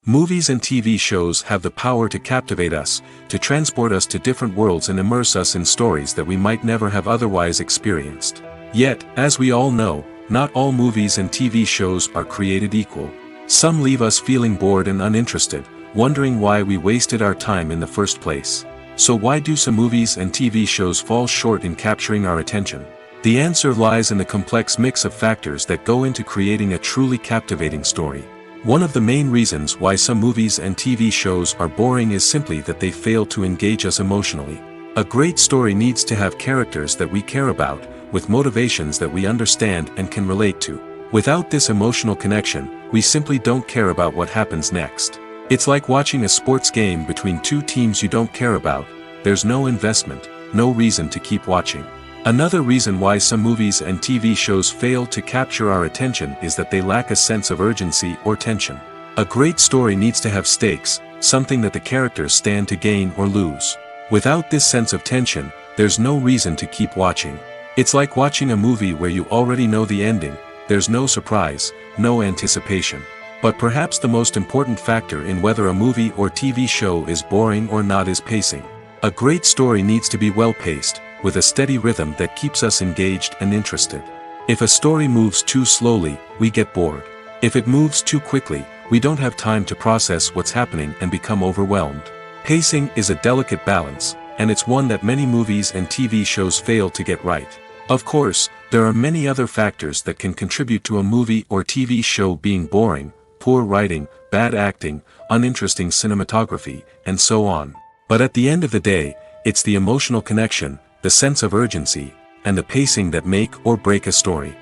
S1: Movies and TV shows have the power to captivate us, to transport us to different worlds and immerse us in stories that we might never have otherwise experienced. Yet, as we all know, not all movies and TV shows are created equal. Some leave us feeling bored and uninterested, wondering why we wasted our time in the first place. So why do some movies and TV shows fall short in capturing our attention? The answer lies in the complex mix of factors that go into creating a truly captivating story. One of the main reasons why some movies and TV shows are boring is simply that they fail to engage us emotionally. A great story needs to have characters that we care about, with motivations that we understand and can relate to. Without this emotional connection, we simply don't care about what happens next. It's like watching a sports game between two teams you don't care about. There's no investment, no reason to keep watching. Another reason why some movies and TV shows fail to capture our attention is that they lack a sense of urgency or tension. A great story needs to have stakes, something that the characters stand to gain or lose. Without this sense of tension, there's no reason to keep watching. It's like watching a movie where you already know the ending, there's no surprise, no anticipation. But perhaps the most important factor in whether a movie or TV show is boring or not is pacing. A great story needs to be well-paced, with a steady rhythm that keeps us engaged and interested. If a story moves too slowly, we get bored. If it moves too quickly, we don't have time to process what's happening and become overwhelmed. Pacing is a delicate balance, and it's one that many movies and TV shows fail to get right. Of course, there are many other factors that can contribute to a movie or TV show being boring: poor writing, bad acting, uninteresting cinematography, and so on. But at the end of the day, it's the emotional connection, the sense of urgency, and the pacing that make or break a story.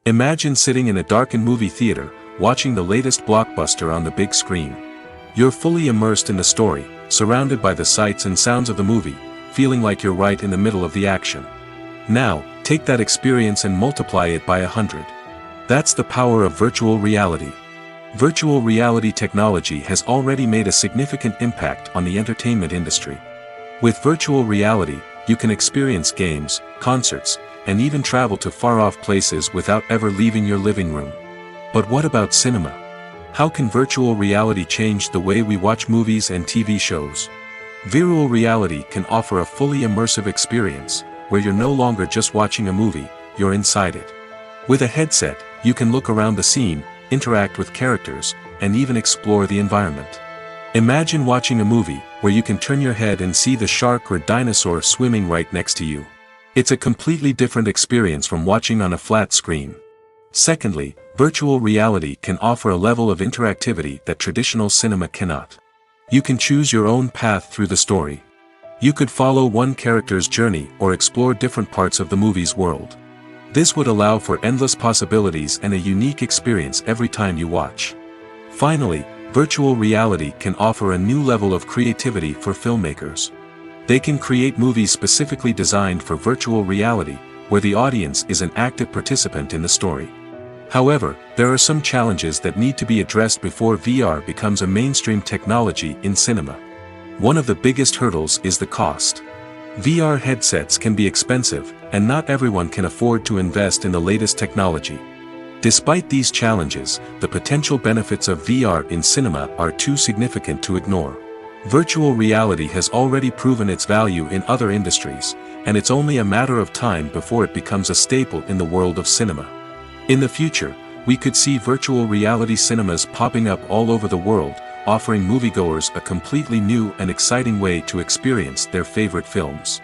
S1: Imagine sitting in a darkened movie theater, watching the latest blockbuster on the big screen. You're fully immersed in the story, surrounded by the sights and sounds of the movie, feeling like you're right in the middle of the action. Now, take that experience and multiply it by 100. That's the power of virtual reality. Virtual reality technology has already made a significant impact on the entertainment industry. With virtual reality, you can experience games, concerts, and even travel to far-off places without ever leaving your living room. But what about cinema? How can virtual reality change the way we watch movies and TV shows? Virtual reality can offer a fully immersive experience, where you're no longer just watching a movie, you're inside it. With a headset, you can look around the scene, interact with characters, and even explore the environment. Imagine watching a movie where you can turn your head and see the shark or dinosaur swimming right next to you. It's a completely different experience from watching on a flat screen. Secondly, virtual reality can offer a level of interactivity that traditional cinema cannot. You can choose your own path through the story. You could follow one character's journey or explore different parts of the movie's world. This would allow for endless possibilities and a unique experience every time you watch. Finally, virtual reality can offer a new level of creativity for filmmakers. They can create movies specifically designed for virtual reality, where the audience is an active participant in the story. However, there are some challenges that need to be addressed before VR becomes a mainstream technology in cinema. One of the biggest hurdles is the cost. VR headsets can be expensive, and not everyone can afford to invest in the latest technology. Despite these challenges, the potential benefits of VR in cinema are too significant to ignore. Virtual reality has already proven its value in other industries, and it's only a matter of time before it becomes a staple in the world of cinema. In the future, we could see virtual reality cinemas popping up all over the world, offering moviegoers a completely new and exciting way to experience their favorite films.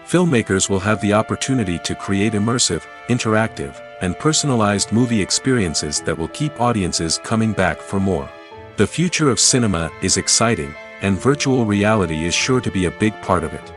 S1: Filmmakers will have the opportunity to create immersive, interactive, and personalized movie experiences that will keep audiences coming back for more. The future of cinema is exciting, and virtual reality is sure to be a big part of it.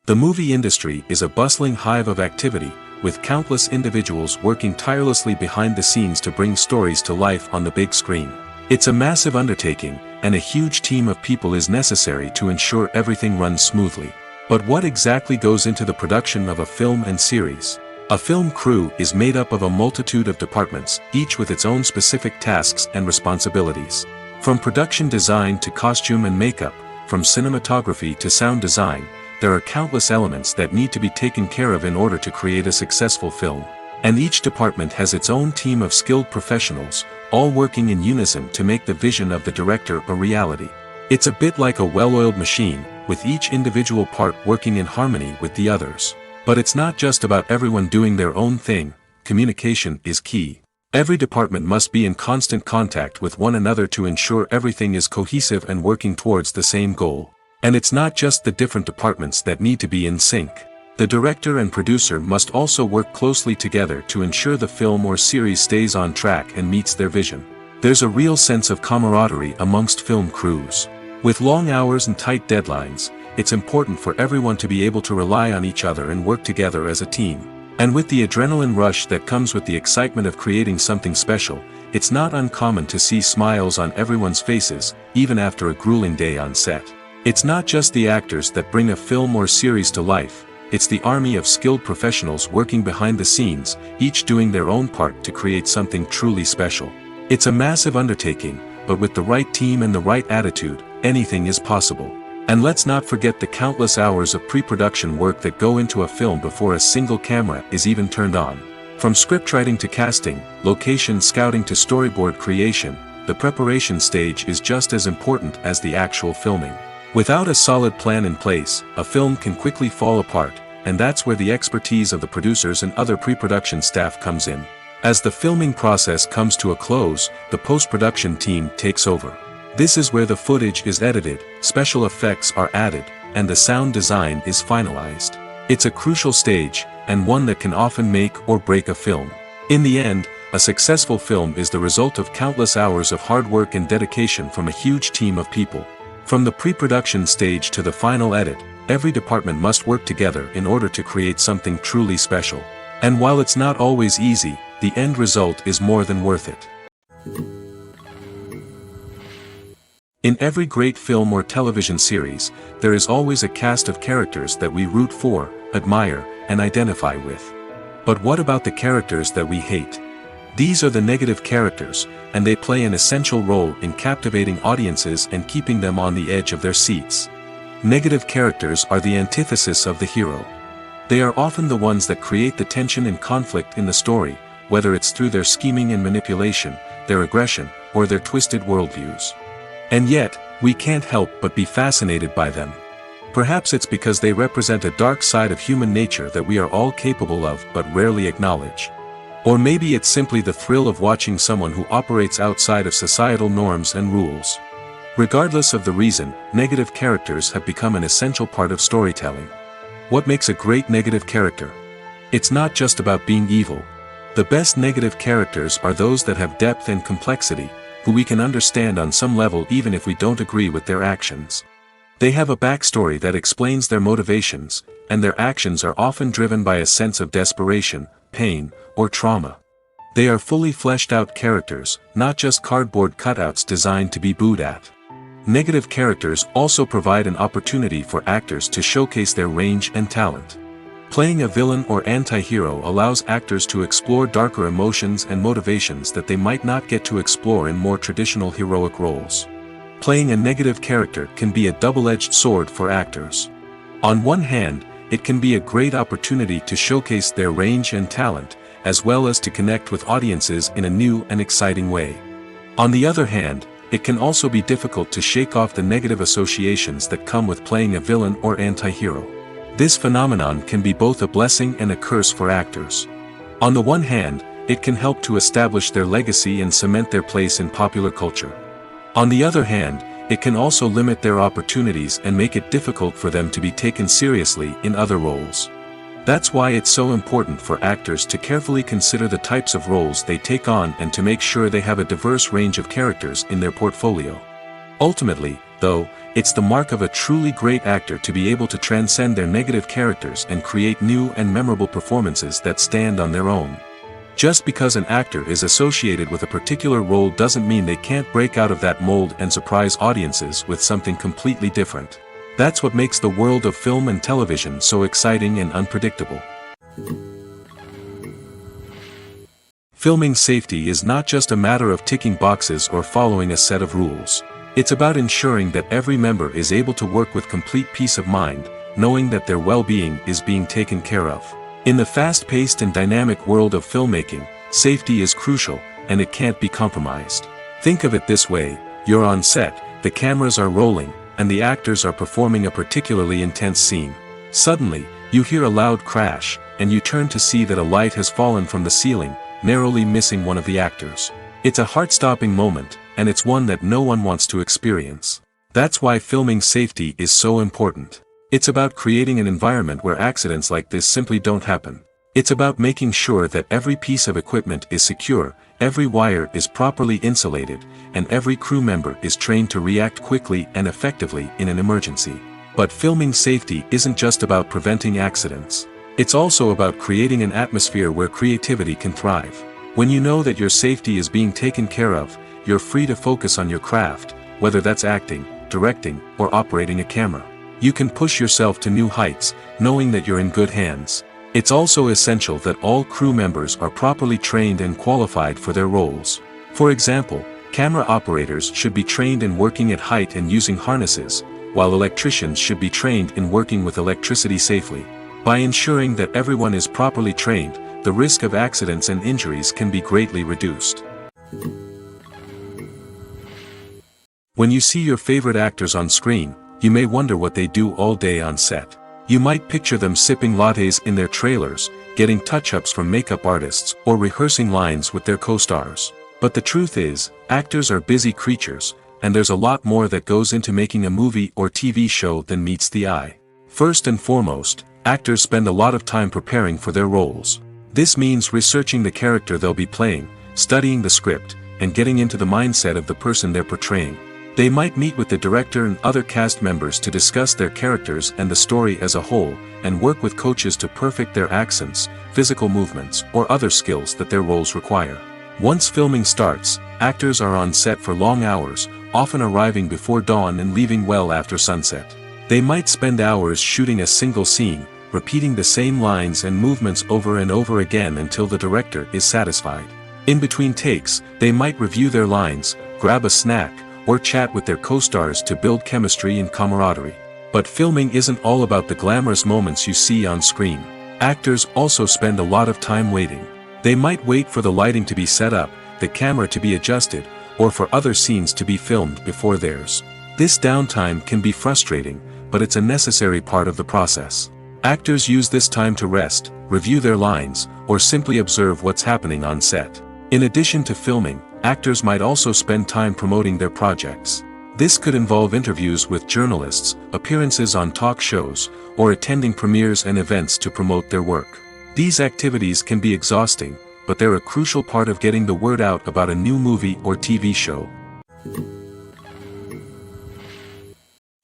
S1: The movie industry is a bustling hive of activity, with countless individuals working tirelessly behind the scenes to bring stories to life on the big screen. It's a massive undertaking, and a huge team of people is necessary to ensure everything runs smoothly. But what exactly goes into the production of a film and series? A film crew is made up of a multitude of departments, each with its own specific tasks and responsibilities. From production design to costume and makeup, from cinematography to sound design, there are countless elements that need to be taken care of in order to create a successful film. And each department has its own team of skilled professionals, all working in unison to make the vision of the director a reality. It's a bit like a well-oiled machine, with each individual part working in harmony with the others. But it's not just about everyone doing their own thing. Communication is key. Every department must be in constant contact with one another to ensure everything is cohesive and working towards the same goal. And it's not just the different departments that need to be in sync. The director and producer must also work closely together to ensure the film or series stays on track and meets their vision. There's a real sense of camaraderie amongst film crews. With long hours and tight deadlines, it's important for everyone to be able to rely on each other and work together as a team. And with the adrenaline rush that comes with the excitement of creating something special, it's not uncommon to see smiles on everyone's faces, even after a grueling day on set. It's not just the actors that bring a film or series to life, it's the army of skilled professionals working behind the scenes, each doing their own part to create something truly special. It's a massive undertaking, but with the right team and the right attitude, anything is possible. And let's not forget the countless hours of pre-production work that go into a film before a single camera is even turned on. From scriptwriting to casting, location scouting to storyboard creation, the preparation stage is just as important as the actual filming. Without a solid plan in place, a film can quickly fall apart, and that's where the expertise of the producers and other pre-production staff comes in. As the filming process comes to a close, the post-production team takes over. This is where the footage is edited, special effects are added, and the sound design is finalized. It's a crucial stage, and one that can often make or break a film. In the end, a successful film is the result of countless hours of hard work and dedication from a huge team of people. From the pre-production stage to the final edit, every department must work together in order to create something truly special. And while it's not always easy, the end result is more than worth it. In every great film or television series, there is always a cast of characters that we root for, admire, and identify with. But what about the characters that we hate? These are the negative characters, and they play an essential role in captivating audiences and keeping them on the edge of their seats. Negative characters are the antithesis of the hero. They are often the ones that create the tension and conflict in the story, whether it's through their scheming and manipulation, their aggression, or their twisted worldviews. And yet, we can't help but be fascinated by them. Perhaps it's because they represent a dark side of human nature that we are all capable of but rarely acknowledge. Or maybe it's simply the thrill of watching someone who operates outside of societal norms and rules. Regardless of the reason, negative characters have become an essential part of storytelling. What makes a great negative character? It's not just about being evil. The best negative characters are those that have depth and complexity, who we can understand on some level even if we don't agree with their actions. They have a backstory that explains their motivations, and their actions are often driven by a sense of desperation, pain, or trauma. They are fully fleshed out characters, not just cardboard cutouts designed to be booed at. Negative characters also provide an opportunity for actors to showcase their range and talent. Playing a villain or anti-hero allows actors to explore darker emotions and motivations that they might not get to explore in more traditional heroic roles. Playing a negative character can be a double-edged sword for actors. On one hand, it can be a great opportunity to showcase their range and talent, as well as to connect with audiences in a new and exciting way. On the other hand, it can also be difficult to shake off the negative associations that come with playing a villain or anti-hero. This phenomenon can be both a blessing and a curse for actors. On the one hand, it can help to establish their legacy and cement their place in popular culture. On the other hand, it can also limit their opportunities and make it difficult for them to be taken seriously in other roles. That's why it's so important for actors to carefully consider the types of roles they take on and to make sure they have a diverse range of characters in their portfolio. Ultimately, though, it's the mark of a truly great actor to be able to transcend their negative characters and create new and memorable performances that stand on their own. Just because an actor is associated with a particular role doesn't mean they can't break out of that mold and surprise audiences with something completely different. That's what makes the world of film and television so exciting and unpredictable. Filming safety is not just a matter of ticking boxes or following a set of rules. It's about ensuring that every member is able to work with complete peace of mind, knowing that their well-being is being taken care of. In the fast-paced and dynamic world of filmmaking, safety is crucial, and it can't be compromised. Think of it this way: you're on set, the cameras are rolling, and the actors are performing a particularly intense scene. Suddenly, you hear a loud crash, and you turn to see that a light has fallen from the ceiling, narrowly missing one of the actors. It's a heart-stopping moment, and it's one that no one wants to experience. That's why filming safety is so important. It's about creating an environment where accidents like this simply don't happen. It's about making sure that every piece of equipment is secure, every wire is properly insulated, and every crew member is trained to react quickly and effectively in an emergency. But filming safety isn't just about preventing accidents. It's also about creating an atmosphere where creativity can thrive. When you know that your safety is being taken care of, you're free to focus on your craft, whether that's acting, directing, or operating a camera. You can push yourself to new heights, knowing that you're in good hands. It's also essential that all crew members are properly trained and qualified for their roles. For example, camera operators should be trained in working at height and using harnesses, while electricians should be trained in working with electricity safely. By ensuring that everyone is properly trained, the risk of accidents and injuries can be greatly reduced. When you see your favorite actors on screen, you may wonder what they do all day on set. You might picture them sipping lattes in their trailers, getting touch-ups from makeup artists, or rehearsing lines with their co-stars. But the truth is, actors are busy creatures, and there's a lot more that goes into making a movie or TV show than meets the eye. First and foremost, actors spend a lot of time preparing for their roles. This means researching the character they'll be playing, studying the script, and getting into the mindset of the person they're portraying. They might meet with the director and other cast members to discuss their characters and the story as a whole, and work with coaches to perfect their accents, physical movements, or other skills that their roles require. Once filming starts, actors are on set for long hours, often arriving before dawn and leaving well after sunset. They might spend hours shooting a single scene, repeating the same lines and movements over and over again until the director is satisfied. In between takes, they might review their lines, grab a snack, or chat with their co-stars to build chemistry and camaraderie. But filming isn't all about the glamorous moments you see on screen. Actors also spend a lot of time waiting. They might wait for the lighting to be set up, the camera to be adjusted, or for other scenes to be filmed before theirs. This downtime can be frustrating, but it's a necessary part of the process. Actors use this time to rest, review their lines, or simply observe what's happening on set. In addition to filming, actors might also spend time promoting their projects. This could involve interviews with journalists, appearances on talk shows, or attending premieres and events to promote their work. These activities can be exhausting, but they're a crucial part of getting the word out about a new movie or TV show.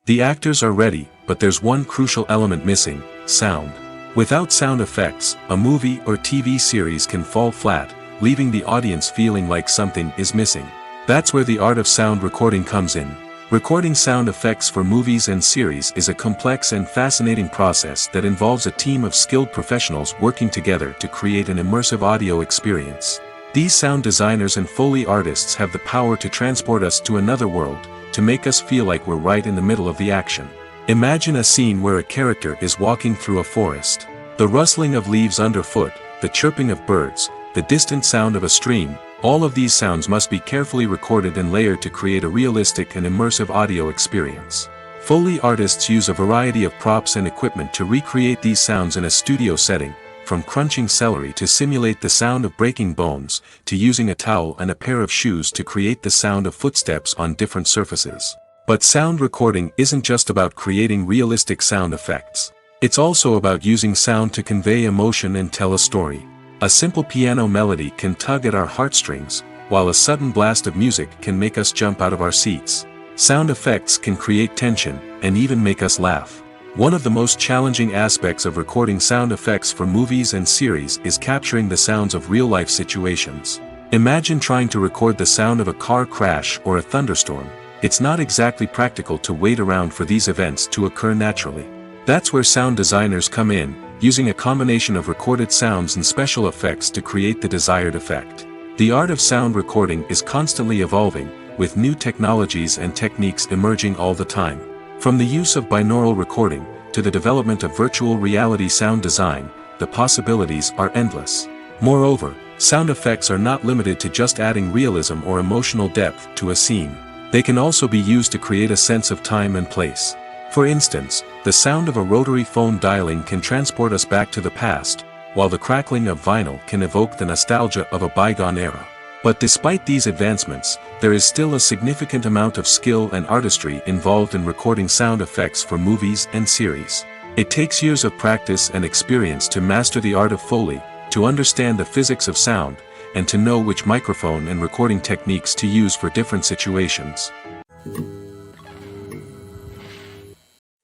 S1: The actors are ready, but there's one crucial element missing: sound. Without sound effects, a movie or TV series can fall flat, leaving the audience feeling like something is missing. That's where the art of sound recording comes in. Recording sound effects for movies and series is a complex and fascinating process that involves a team of skilled professionals working together to create an immersive audio experience. These sound designers and Foley artists have the power to transport us to another world, to make us feel like we're right in the middle of the action. Imagine a scene where a character is walking through a forest. The rustling of leaves underfoot, the chirping of birds, the distant sound of a stream, all of these sounds must be carefully recorded and layered to create a realistic and immersive audio experience. Foley artists use a variety of props and equipment to recreate these sounds in a studio setting, from crunching celery to simulate the sound of breaking bones, to using a towel and a pair of shoes to create the sound of footsteps on different surfaces. But sound recording isn't just about creating realistic sound effects. It's also about using sound to convey emotion and tell a story. A simple piano melody can tug at our heartstrings, while a sudden blast of music can make us jump out of our seats. Sound effects can create tension, and even make us laugh. One of the most challenging aspects of recording sound effects for movies and series is capturing the sounds of real-life situations. Imagine trying to record the sound of a car crash or a thunderstorm. It's not exactly practical to wait around for these events to occur naturally. That's where sound designers come in, using a combination of recorded sounds and special effects to create the desired effect. The art of sound recording is constantly evolving, with new technologies and techniques emerging all the time. From the use of binaural recording, to the development of virtual reality sound design, the possibilities are endless. Moreover, sound effects are not limited to just adding realism or emotional depth to a scene. They can also be used to create a sense of time and place. For instance, the sound of a rotary phone dialing can transport us back to the past, while the crackling of vinyl can evoke the nostalgia of a bygone era. But despite these advancements, there is still a significant amount of skill and artistry involved in recording sound effects for movies and series. It takes years of practice and experience to master the art of Foley, to understand the physics of sound, and to know which microphone and recording techniques to use for different situations.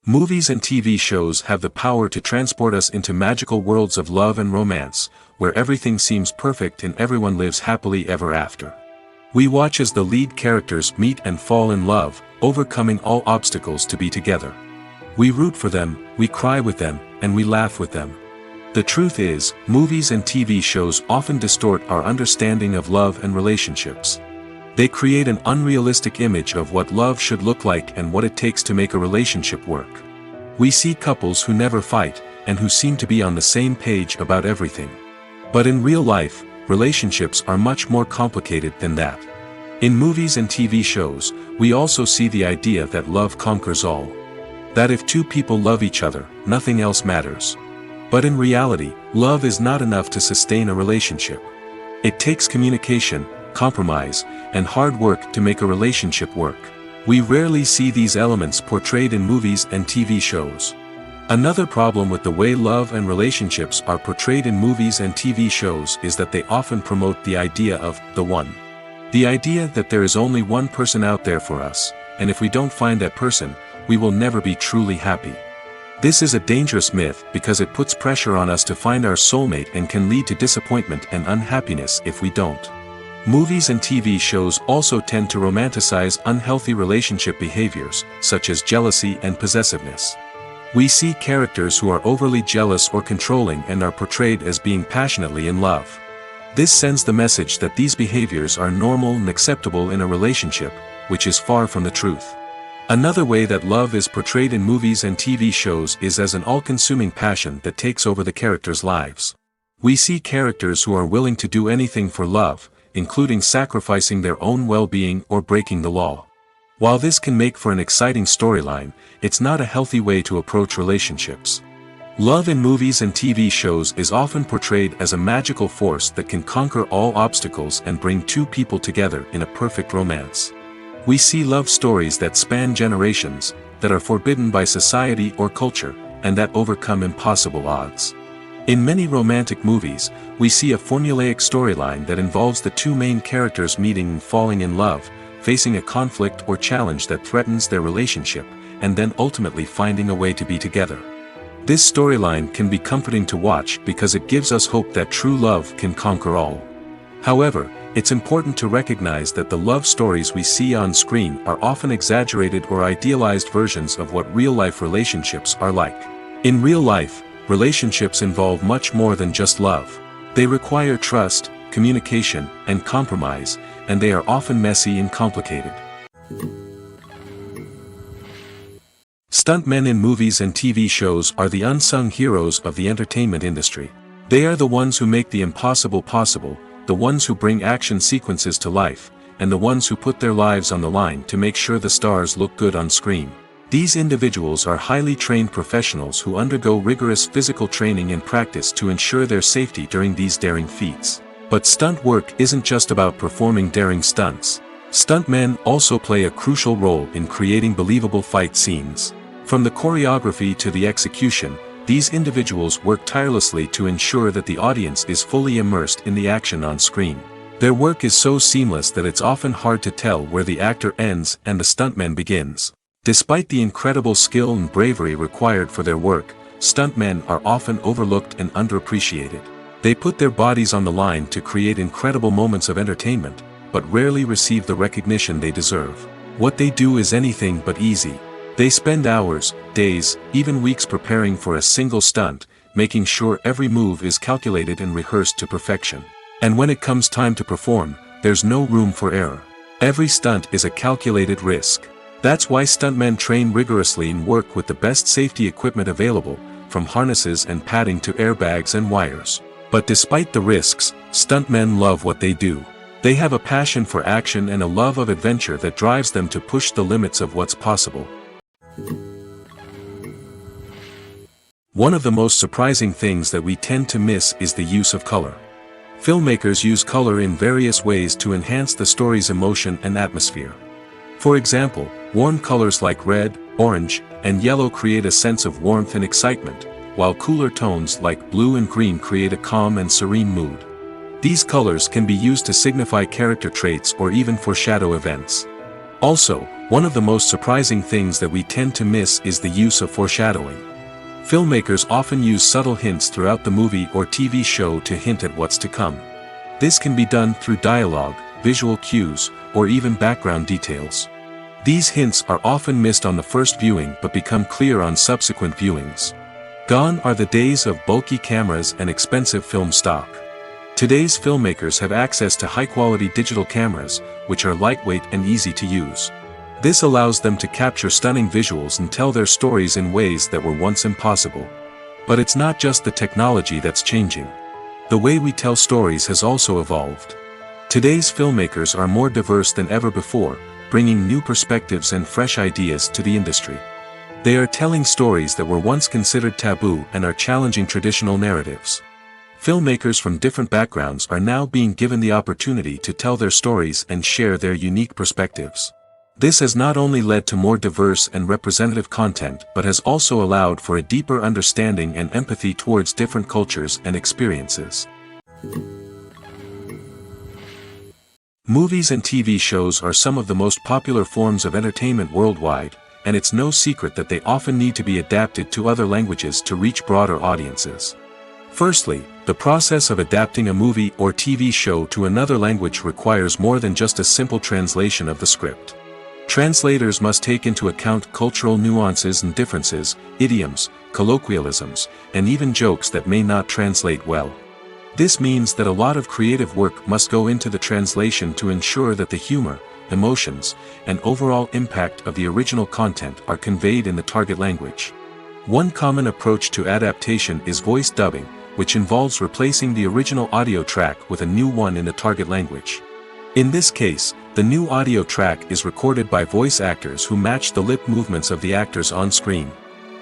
S1: Movies and TV shows have the power to transport us into magical worlds of love and romance, where everything seems perfect and everyone lives happily ever after. We watch as the lead characters meet and fall in love, overcoming all obstacles to be together. We root for them, we cry with them, and we laugh with them. The truth is, movies and TV shows often distort our understanding of love and relationships. They create an unrealistic image of what love should look like and what it takes to make a relationship work. We see couples who never fight, and who seem to be on the same page about everything. But in real life, relationships are much more complicated than that. In movies and TV shows, we also see the idea that love conquers all. That if two people love each other, nothing else matters. But in reality, love is not enough to sustain a relationship. It takes communication, compromise, and hard work to make a relationship work. We rarely see these elements portrayed in movies and TV shows. Another problem with the way love and relationships are portrayed in movies and TV shows is that they often promote the idea of the one. The idea that there is only one person out there for us, and if we don't find that person, we will never be truly happy. This is a dangerous myth because it puts pressure on us to find our soulmate and can lead to disappointment and unhappiness if we don't. Movies and TV shows also tend to romanticize unhealthy relationship behaviors, such as jealousy and possessiveness. We see characters who are overly jealous or controlling and are portrayed as being passionately in love. This sends the message that these behaviors are normal and acceptable in a relationship, which is far from the truth. Another way that love is portrayed in movies and TV shows is as an all-consuming passion that takes over the characters' lives. We see characters who are willing to do anything for love, including sacrificing their own well-being or breaking the law. While this can make for an exciting storyline, it's not a healthy way to approach relationships. Love in movies and TV shows is often portrayed as a magical force that can conquer all obstacles and bring two people together in a perfect romance. We see love stories that span generations, that are forbidden by society or culture, and that overcome impossible odds. In many romantic movies, we see a formulaic storyline that involves the two main characters meeting and falling in love, facing a conflict or challenge that threatens their relationship, and then ultimately finding a way to be together. This storyline can be comforting to watch because it gives us hope that true love can conquer all. However, it's important to recognize that the love stories we see on screen are often exaggerated or idealized versions of what real-life relationships are like. In real life, relationships involve much more than just love. They require trust, communication, and compromise, and they are often messy and complicated. Stuntmen in movies and TV shows are the unsung heroes of the entertainment industry. They are the ones who make the impossible possible, the ones who bring action sequences to life, and the ones who put their lives on the line to make sure the stars look good on screen. These individuals are highly trained professionals who undergo rigorous physical training and practice to ensure their safety during these daring feats. But stunt work isn't just about performing daring stunts. Stuntmen also play a crucial role in creating believable fight scenes. From the choreography to the execution, these individuals work tirelessly to ensure that the audience is fully immersed in the action on screen. Their work is so seamless that it's often hard to tell where the actor ends and the stuntman begins. Despite the incredible skill and bravery required for their work, stuntmen are often overlooked and underappreciated. They put their bodies on the line to create incredible moments of entertainment, but rarely receive the recognition they deserve. What they do is anything but easy. They spend hours, days, even weeks preparing for a single stunt, making sure every move is calculated and rehearsed to perfection. And when it comes time to perform, there's no room for error. Every stunt is a calculated risk. That's why stuntmen train rigorously and work with the best safety equipment available, from harnesses and padding to airbags and wires. But despite the risks, stuntmen love what they do. They have a passion for action and a love of adventure that drives them to push the limits of what's possible. One of the most surprising things that we tend to miss is the use of color. Filmmakers use color in various ways to enhance the story's emotion and atmosphere. For example, warm colors like red, orange, and yellow create a sense of warmth and excitement, while cooler tones like blue and green create a calm and serene mood. These colors can be used to signify character traits or even foreshadow events. Also, one of the most surprising things that we tend to miss is the use of foreshadowing. Filmmakers often use subtle hints throughout the movie or TV show to hint at what's to come. This can be done through dialogue, visual cues, or even background details. These hints are often missed on the first viewing but become clear on subsequent viewings. Gone are the days of bulky cameras and expensive film stock. Today's filmmakers have access to high-quality digital cameras, which are lightweight and easy to use. This allows them to capture stunning visuals and tell their stories in ways that were once impossible. But it's not just the technology that's changing. The way we tell stories has also evolved. Today's filmmakers are more diverse than ever before, bringing new perspectives and fresh ideas to the industry. They are telling stories that were once considered taboo and are challenging traditional narratives. Filmmakers from different backgrounds are now being given the opportunity to tell their stories and share their unique perspectives. This has not only led to more diverse and representative content but has also allowed for a deeper understanding and empathy towards different cultures and experiences. Movies and TV shows are some of the most popular forms of entertainment worldwide, and it's no secret that they often need to be adapted to other languages to reach broader audiences. Firstly, the process of adapting a movie or TV show to another language requires more than just a simple translation of the script. Translators must take into account cultural nuances and differences, idioms, colloquialisms, and even jokes that may not translate well. This means that a lot of creative work must go into the translation to ensure that the humor, emotions, and overall impact of the original content are conveyed in the target language. One common approach to adaptation is voice dubbing, which involves replacing the original audio track with a new one in the target language. In this case, the new audio track is recorded by voice actors who match the lip movements of the actors on screen.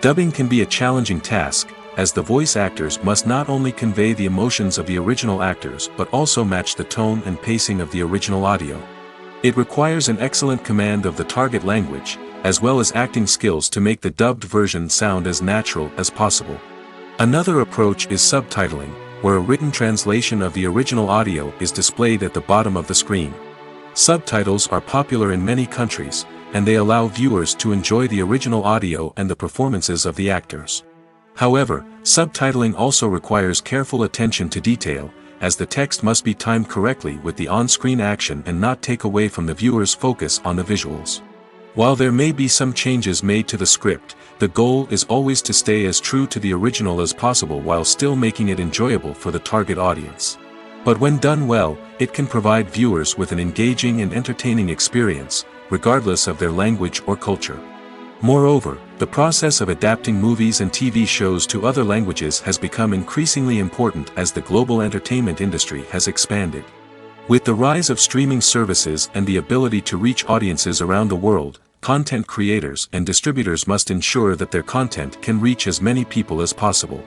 S1: Dubbing can be a challenging task, as the voice actors must not only convey the emotions of the original actors but also match the tone and pacing of the original audio. It requires an excellent command of the target language, as well as acting skills to make the dubbed version sound as natural as possible. Another approach is subtitling, where a written translation of the original audio is displayed at the bottom of the screen. Subtitles are popular in many countries, and they allow viewers to enjoy the original audio and the performances of the actors. However, subtitling also requires careful attention to detail, as the text must be timed correctly with the on-screen action and not take away from the viewer's focus on the visuals. While there may be some changes made to the script, the goal is always to stay as true to the original as possible while still making it enjoyable for the target audience. But when done well, it can provide viewers with an engaging and entertaining experience, regardless of their language or culture. Moreover, the process of adapting movies and TV shows to other languages has become increasingly important as the global entertainment industry has expanded. With the rise of streaming services and the ability to reach audiences around the world, content creators and distributors must ensure that their content can reach as many people as possible.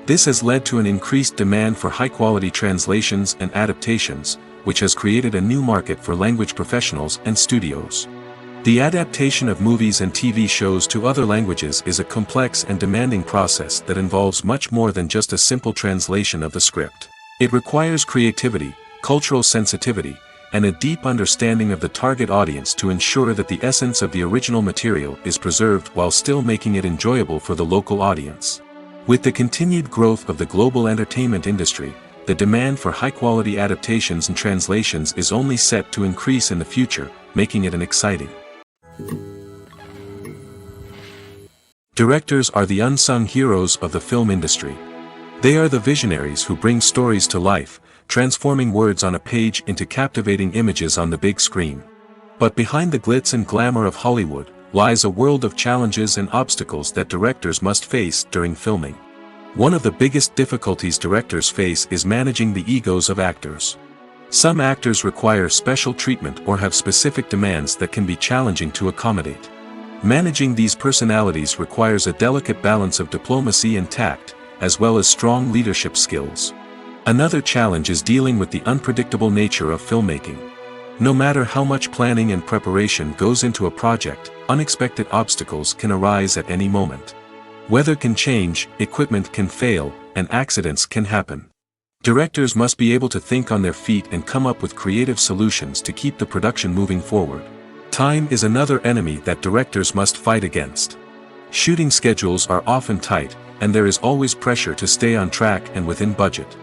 S1: This has led to an increased demand for high-quality translations and adaptations, which has created a new market for language professionals and studios. The adaptation of movies and TV shows to other languages is a complex and demanding process that involves much more than just a simple translation of the script. It requires creativity, cultural sensitivity, and a deep understanding of the target audience to ensure that the essence of the original material is preserved while still making it enjoyable for the local audience. With the continued growth of the global entertainment industry, the demand for high-quality adaptations and translations is only set to increase in the future, making it an exciting. Directors are the unsung heroes of the film industry. They are the visionaries who bring stories to life, transforming words on a page into captivating images on the big screen. But behind the glitz and glamour of Hollywood lies a world of challenges and obstacles that directors must face during filming. One of the biggest difficulties directors face is managing the egos of actors. Some actors require special treatment or have specific demands that can be challenging to accommodate. Managing these personalities requires a delicate balance of diplomacy and tact, as well as strong leadership skills. Another challenge is dealing with the unpredictable nature of filmmaking. No matter how much planning and preparation goes into a project, unexpected obstacles can arise at any moment. Weather can change, equipment can fail, and accidents can happen. Directors must be able to think on their feet and come up with creative solutions to keep the production moving forward. Time is another enemy that directors must fight against. Shooting schedules are often tight, and there is always pressure to stay on track and within budget.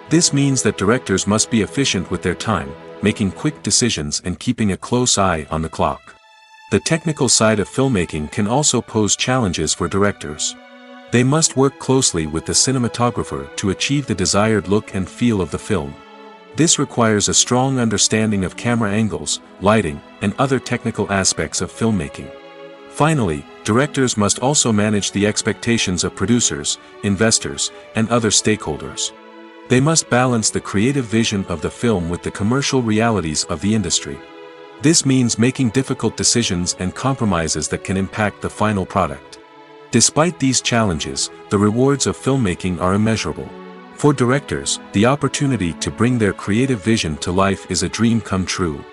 S1: This means that directors must be efficient with their time, making quick decisions and keeping a close eye on the clock. The technical side of filmmaking can also pose challenges for directors. They must work closely with the cinematographer to achieve the desired look and feel of the film. This requires a strong understanding of camera angles, lighting, and other technical aspects of filmmaking. Finally, directors must also manage the expectations of producers, investors, and other stakeholders. They must balance the creative vision of the film with the commercial realities of the industry. This means making difficult decisions and compromises that can impact the final product. Despite these challenges, the rewards of filmmaking are immeasurable. For directors, the opportunity to bring their creative vision to life is a dream come true.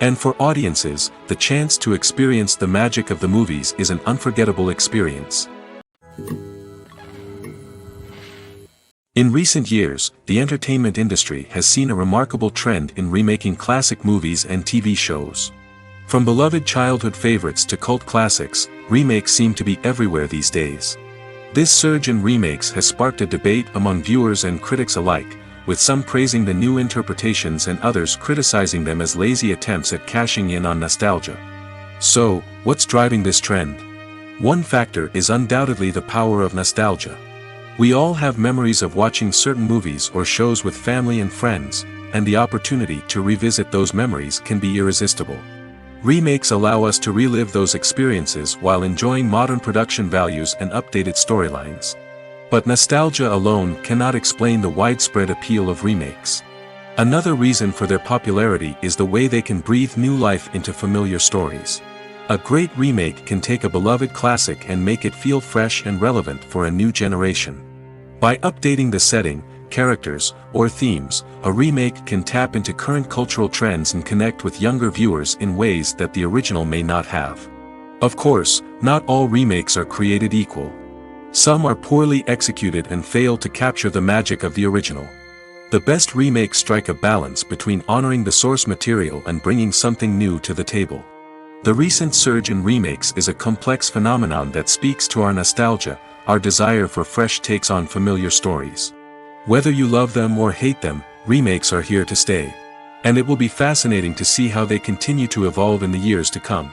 S1: And for audiences, the chance to experience the magic of the movies is an unforgettable experience. In recent years, the entertainment industry has seen a remarkable trend in remaking classic movies and TV shows. From beloved childhood favorites to cult classics, remakes seem to be everywhere these days. This surge in remakes has sparked a debate among viewers and critics alike, with some praising the new interpretations and others criticizing them as lazy attempts at cashing in on nostalgia. So, what's driving this trend? One factor is undoubtedly the power of nostalgia. We all have memories of watching certain movies or shows with family and friends, and the opportunity to revisit those memories can be irresistible. Remakes allow us to relive those experiences while enjoying modern production values and updated storylines. But nostalgia alone cannot explain the widespread appeal of remakes. Another reason for their popularity is the way they can breathe new life into familiar stories. A great remake can take a beloved classic and make it feel fresh and relevant for a new generation. By updating the setting, characters, or themes, a remake can tap into current cultural trends and connect with younger viewers in ways that the original may not have. Of course, not all remakes are created equal. Some are poorly executed and fail to capture the magic of the original. The best remakes strike a balance between honoring the source material and bringing something new to the table. The recent surge in remakes is a complex phenomenon that speaks to our nostalgia, our desire for fresh takes on familiar stories. Whether you love them or hate them, remakes are here to stay. And it will be fascinating to see how they continue to evolve in the years to come.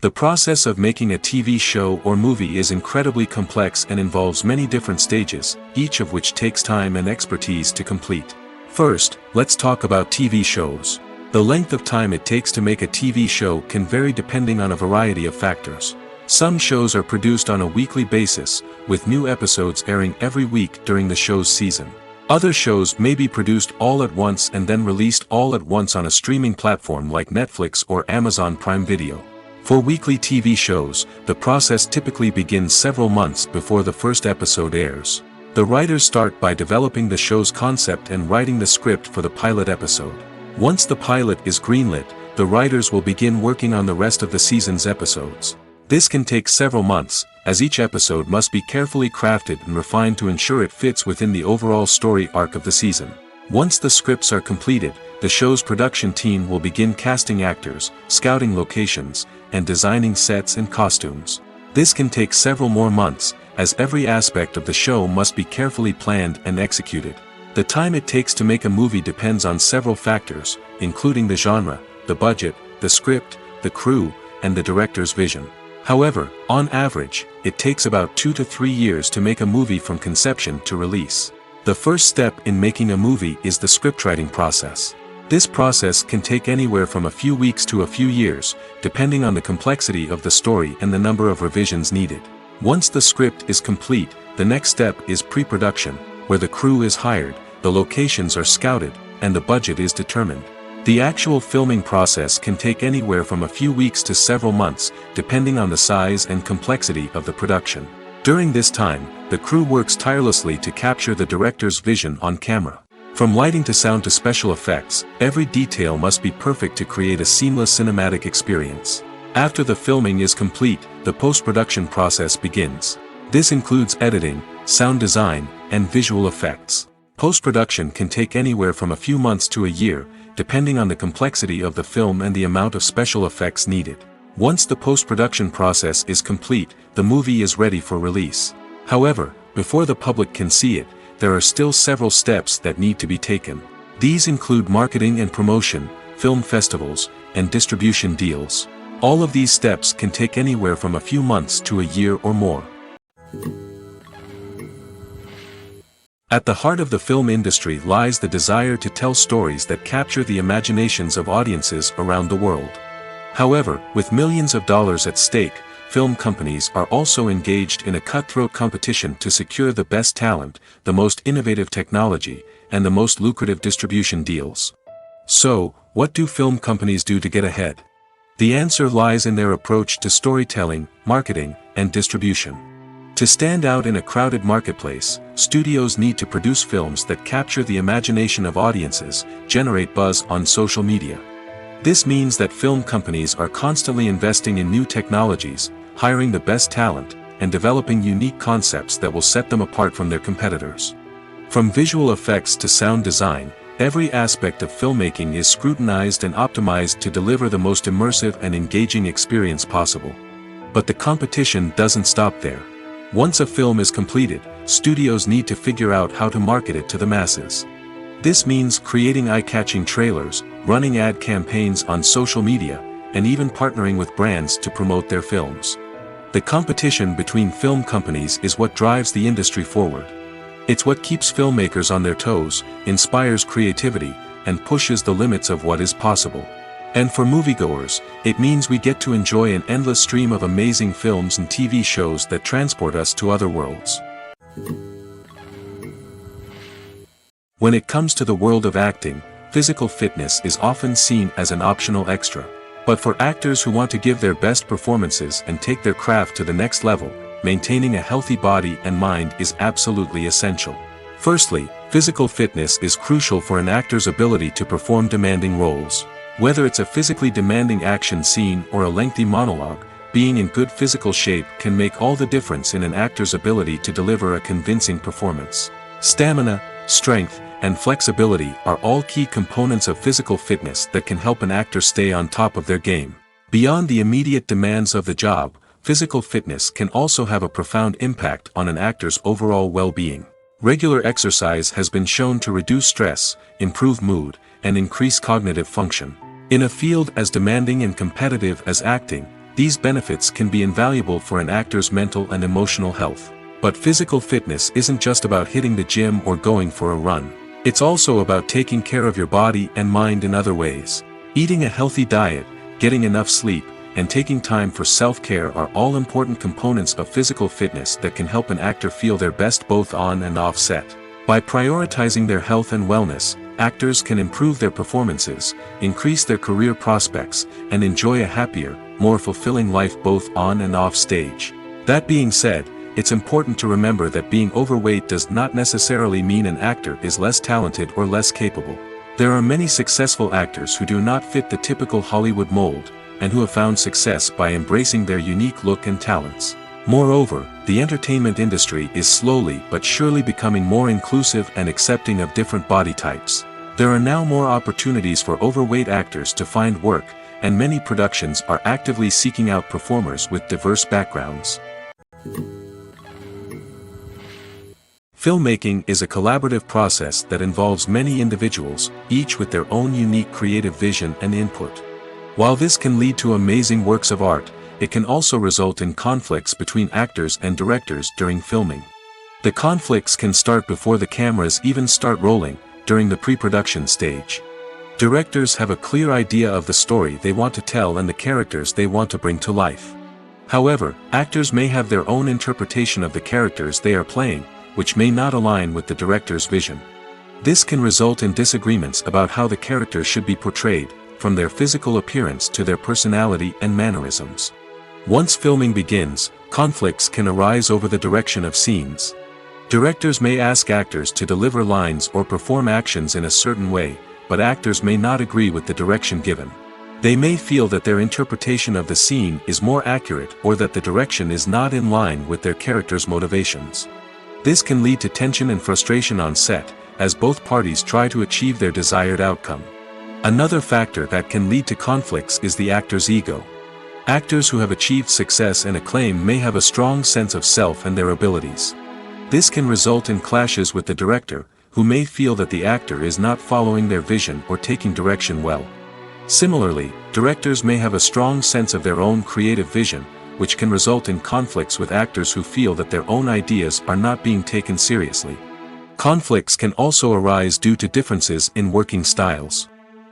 S1: The process of making a TV show or movie is incredibly complex and involves many different stages, each of which takes time and expertise to complete. First, let's talk about TV shows. The length of time it takes to make a TV show can vary depending on a variety of factors. Some shows are produced on a weekly basis, with new episodes airing every week during the show's season. Other shows may be produced all at once and then released all at once on a streaming platform like Netflix or Amazon Prime Video. For weekly TV shows, the process typically begins several months before the first episode airs. The writers start by developing the show's concept and writing the script for the pilot episode. Once the pilot is greenlit, the writers will begin working on the rest of the season's episodes. This can take several months, as each episode must be carefully crafted and refined to ensure it fits within the overall story arc of the season. Once the scripts are completed, the show's production team will begin casting actors, scouting locations, and designing sets and costumes. This can take several more months, as every aspect of the show must be carefully planned and executed. The time it takes to make a movie depends on several factors, including the genre, the budget, the script, the crew, and the director's vision. However, on average, it takes about 2 to 3 years to make a movie from conception to release. The first step in making a movie is the scriptwriting process. This process can take anywhere from a few weeks to a few years, depending on the complexity of the story and the number of revisions needed. Once the script is complete, the next step is pre-production, where the crew is hired, the locations are scouted, and the budget is determined. The actual filming process can take anywhere from a few weeks to several months, depending on the size and complexity of the production. During this time, the crew works tirelessly to capture the director's vision on camera. From lighting to sound to special effects, every detail must be perfect to create a seamless cinematic experience. After the filming is complete, the post-production process begins. This includes editing, sound design, and visual effects. Post-production can take anywhere from a few months to a year, depending on the complexity of the film and the amount of special effects needed. Once the post-production process is complete, the movie is ready for release. However, before the public can see it, there are still several steps that need to be taken. These include marketing and promotion, film festivals, and distribution deals. All of these steps can take anywhere from a few months to a year or more. At the heart of the film industry lies the desire to tell stories that capture the imaginations of audiences around the world. However, with millions of dollars at stake, film companies are also engaged in a cutthroat competition to secure the best talent, the most innovative technology, and the most lucrative distribution deals. So, what do film companies do to get ahead? The answer lies in their approach to storytelling, marketing, and distribution. To stand out in a crowded marketplace, studios need to produce films that capture the imagination of audiences, generate buzz on social media. This means that film companies are constantly investing in new technologies, hiring the best talent, and developing unique concepts that will set them apart from their competitors. From visual effects to sound design, every aspect of filmmaking is scrutinized and optimized to deliver the most immersive and engaging experience possible. But the competition doesn't stop there. Once a film is completed, studios need to figure out how to market it to the masses. This means creating eye-catching trailers, running ad campaigns on social media, and even partnering with brands to promote their films. The competition between film companies is what drives the industry forward. It's what keeps filmmakers on their toes, inspires creativity, and pushes the limits of what is possible. And for moviegoers, it means we get to enjoy an endless stream of amazing films and TV shows that transport us to other worlds. When it comes to the world of acting, physical fitness is often seen as an optional extra. But for actors who want to give their best performances and take their craft to the next level, maintaining a healthy body and mind is absolutely essential. Firstly, physical fitness is crucial for an actor's ability to perform demanding roles. Whether it's a physically demanding action scene or a lengthy monologue, being in good physical shape can make all the difference in an actor's ability to deliver a convincing performance. Stamina, strength, and flexibility are all key components of physical fitness that can help an actor stay on top of their game. Beyond the immediate demands of the job, physical fitness can also have a profound impact on an actor's overall well-being. Regular exercise has been shown to reduce stress, improve mood, and increase cognitive function. In a field as demanding and competitive as acting, these benefits can be invaluable for an actor's mental and emotional health. But physical fitness isn't just about hitting the gym or going for a run. It's also about taking care of your body and mind in other ways. Eating a healthy diet, getting enough sleep, and taking time for self-care are all important components of physical fitness that can help an actor feel their best both on and off set. By prioritizing their health and wellness, actors can improve their performances, increase their career prospects, and enjoy a happier, more fulfilling life both on and off stage. That being said, it's important to remember that being overweight does not necessarily mean an actor is less talented or less capable. There are many successful actors who do not fit the typical Hollywood mold, and who have found success by embracing their unique look and talents. Moreover, the entertainment industry is slowly but surely becoming more inclusive and accepting of different body types. There are now more opportunities for overweight actors to find work, and many productions are actively seeking out performers with diverse backgrounds. Filmmaking is a collaborative process that involves many individuals, each with their own unique creative vision and input. While this can lead to amazing works of art, it can also result in conflicts between actors and directors during filming. The conflicts can start before the cameras even start rolling, during the pre-production stage. Directors have a clear idea of the story they want to tell and the characters they want to bring to life. However, actors may have their own interpretation of the characters they are playing, which may not align with the director's vision. This can result in disagreements about how the characters should be portrayed, from their physical appearance to their personality and mannerisms. Once filming begins, conflicts can arise over the direction of scenes. Directors may ask actors to deliver lines or perform actions in a certain way, but actors may not agree with the direction given. They may feel that their interpretation of the scene is more accurate or that the direction is not in line with their character's motivations. This can lead to tension and frustration on set, as both parties try to achieve their desired outcome. Another factor that can lead to conflicts is the actor's ego. Actors who have achieved success and acclaim may have a strong sense of self and their abilities. This can result in clashes with the director, who may feel that the actor is not following their vision or taking direction well. Similarly, directors may have a strong sense of their own creative vision, which can result in conflicts with actors who feel that their own ideas are not being taken seriously. Conflicts can also arise due to differences in working styles.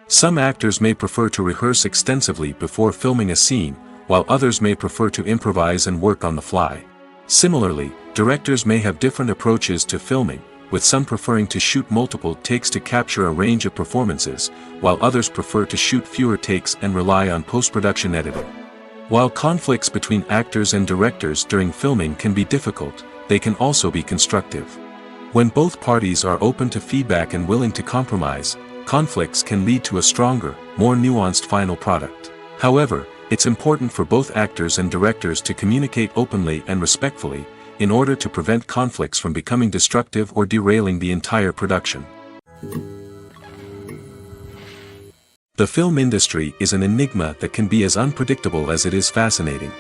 S1: Some actors may prefer to rehearse extensively before filming a scene, while others may prefer to improvise and work on the fly. Similarly, directors may have different approaches to filming, with some preferring to shoot multiple takes to capture a range of performances, while others prefer to shoot fewer takes and rely on post-production editing. While conflicts between actors and directors during filming can be difficult, they can also be constructive. When both parties are open to feedback and willing to compromise, conflicts can lead to a stronger, more nuanced final product. However, it's important for both actors and directors to communicate openly and respectfully, in order to prevent conflicts from becoming destructive or derailing the entire production. The film industry is an enigma that can be as unpredictable as it is fascinating.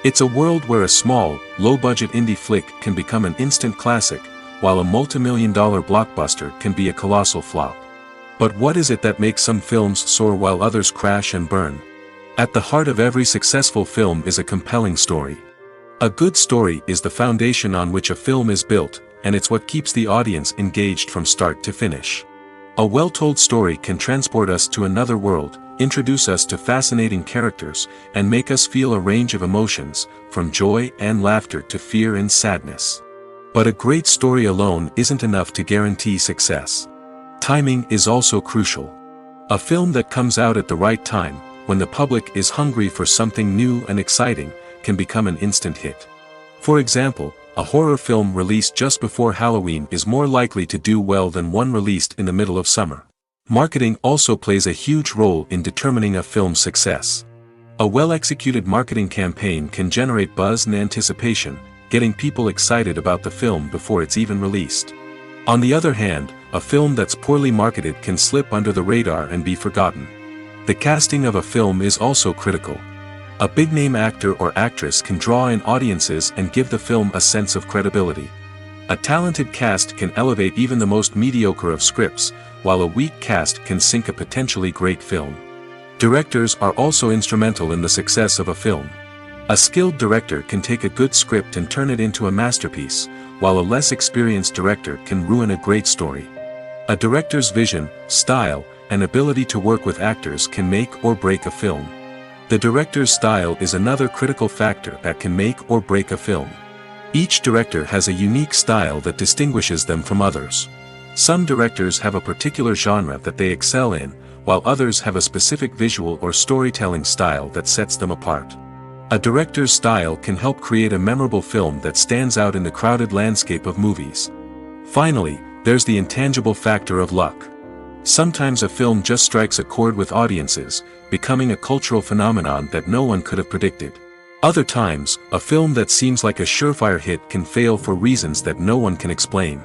S1: It's a world where a small, low-budget indie flick can become an instant classic, while a multi-million-dollar blockbuster can be a colossal flop. But what is it that makes some films soar while others crash and burn? At the heart of every successful film is a compelling story. A good story is the foundation on which a film is built, and it's what keeps the audience engaged from start to finish. A well-told story can transport us to another world, introduce us to fascinating characters, and make us feel a range of emotions, from joy and laughter to fear and sadness. But a great story alone isn't enough to guarantee success. Timing is also crucial. A film that comes out at the right time, when the public is hungry for something new and exciting, can become an instant hit. For example, a horror film released just before Halloween is more likely to do well than one released in the middle of summer. Marketing also plays a huge role in determining a film's success. A well-executed marketing campaign can generate buzz and anticipation, getting people excited about the film before it's even released. On the other hand, a film that's poorly marketed can slip under the radar and be forgotten. The casting of a film is also critical. A big-name actor or actress can draw in audiences and give the film a sense of credibility. A talented cast can elevate even the most mediocre of scripts, while a weak cast can sink a potentially great film. Directors are also instrumental in the success of a film. A skilled director can take a good script and turn it into a masterpiece, while a less experienced director can ruin a great story. A director's vision, style, and ability to work with actors can make or break a film. The director's style is another critical factor that can make or break a film. Each director has a unique style that distinguishes them from others. Some directors have a particular genre that they excel in, while others have a specific visual or storytelling style that sets them apart. A director's style can help create a memorable film that stands out in the crowded landscape of movies. Finally, there's the intangible factor of luck. Sometimes a film just strikes a chord with audiences, becoming a cultural phenomenon that no one could have predicted. Other times, a film that seems like a surefire hit can fail for reasons that no one can explain.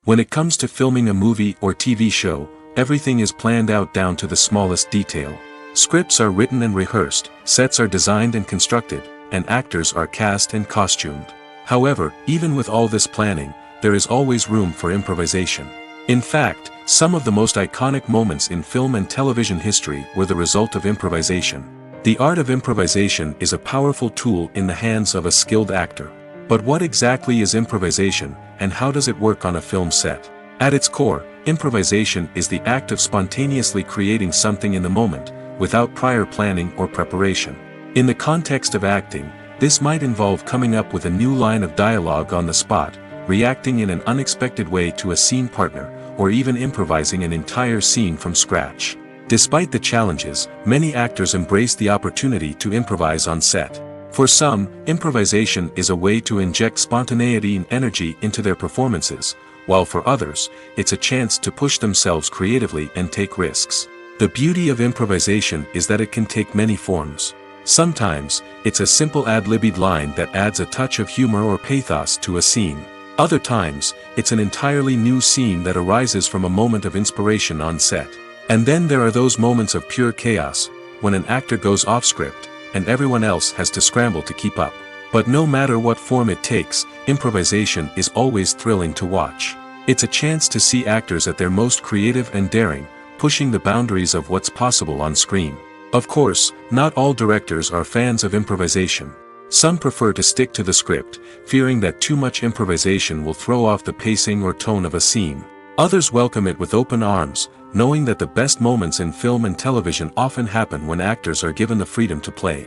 S1: When it comes to filming a movie or TV show, everything is planned out down to the smallest detail. Scripts are written and rehearsed, sets are designed and constructed, and actors are cast and costumed. However, even with all this planning, there is always room for improvisation. In fact, some of the most iconic moments in film and television history were the result of improvisation. The art of improvisation is a powerful tool in the hands of a skilled actor. But what exactly is improvisation, and how does it work on a film set? At its core, improvisation is the act of spontaneously creating something in the moment, without prior planning or preparation. In the context of acting, this might involve coming up with a new line of dialogue on the spot, reacting in an unexpected way to a scene partner, or even improvising an entire scene from scratch. Despite the challenges, many actors embrace the opportunity to improvise on set. For some, improvisation is a way to inject spontaneity and energy into their performances, while for others, it's a chance to push themselves creatively and take risks. The beauty of improvisation is that it can take many forms. Sometimes, it's a simple ad-libbed line that adds a touch of humor or pathos to a scene. Other times, it's an entirely new scene that arises from a moment of inspiration on set. And then there are those moments of pure chaos, when an actor goes off script, and everyone else has to scramble to keep up. But no matter what form it takes, improvisation is always thrilling to watch. It's a chance to see actors at their most creative and daring, pushing the boundaries of what's possible on screen. Of course, not all directors are fans of improvisation. Some prefer to stick to the script, fearing that too much improvisation will throw off the pacing or tone of a scene. Others welcome it with open arms, knowing that the best moments in film and television often happen when actors are given the freedom to play.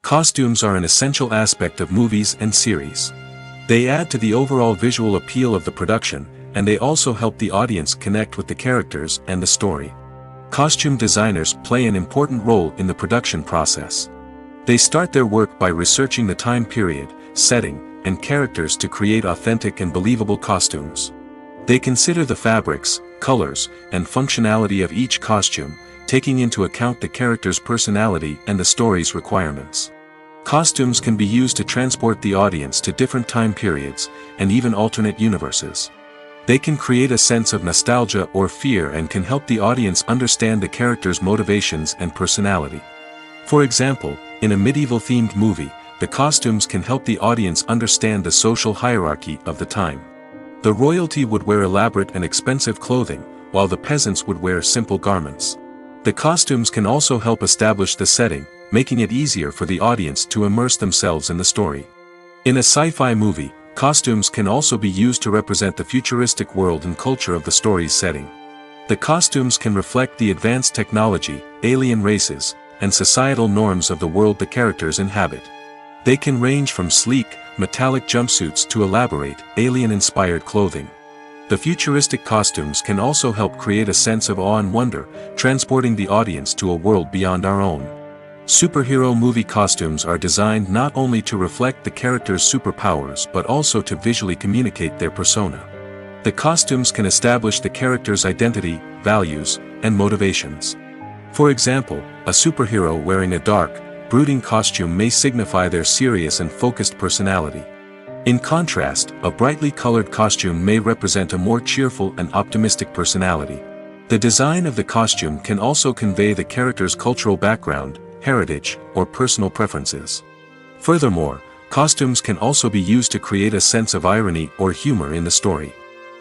S1: Costumes are an essential aspect of movies and series. They add to the overall visual appeal of the production, and they also help the audience connect with the characters and the story. Costume designers play an important role in the production process. They start their work by researching the time period, setting, and characters to create authentic and believable costumes. They consider the fabrics, colors, and functionality of each costume, taking into account the character's personality and the story's requirements. Costumes can be used to transport the audience to different time periods, and even alternate universes. They can create a sense of nostalgia or fear and can help the audience understand the character's motivations and personality. For example, in a medieval-themed movie, the costumes can help the audience understand the social hierarchy of the time. The royalty would wear elaborate and expensive clothing, while the peasants would wear simple garments. The costumes can also help establish the setting, making it easier for the audience to immerse themselves in the story. In a sci-fi movie, costumes can also be used to represent the futuristic world and culture of the story's setting. The costumes can reflect the advanced technology, alien races, and societal norms of the world the characters inhabit. They can range from sleek, metallic jumpsuits to elaborate, alien-inspired clothing. The futuristic costumes can also help create a sense of awe and wonder, transporting the audience to a world beyond our own. Superhero movie costumes are designed not only to reflect the character's superpowers but also to visually communicate their persona. The costumes can establish the character's identity, values, and motivations. For example, a superhero wearing a dark, brooding costume may signify their serious and focused personality. In contrast, a brightly colored costume may represent a more cheerful and optimistic personality. The design of the costume can also convey the character's cultural background, heritage, or personal preferences. Furthermore, costumes can also be used to create a sense of irony or humor in the story.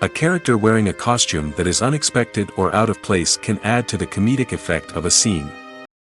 S1: A character wearing a costume that is unexpected or out of place can add to the comedic effect of a scene.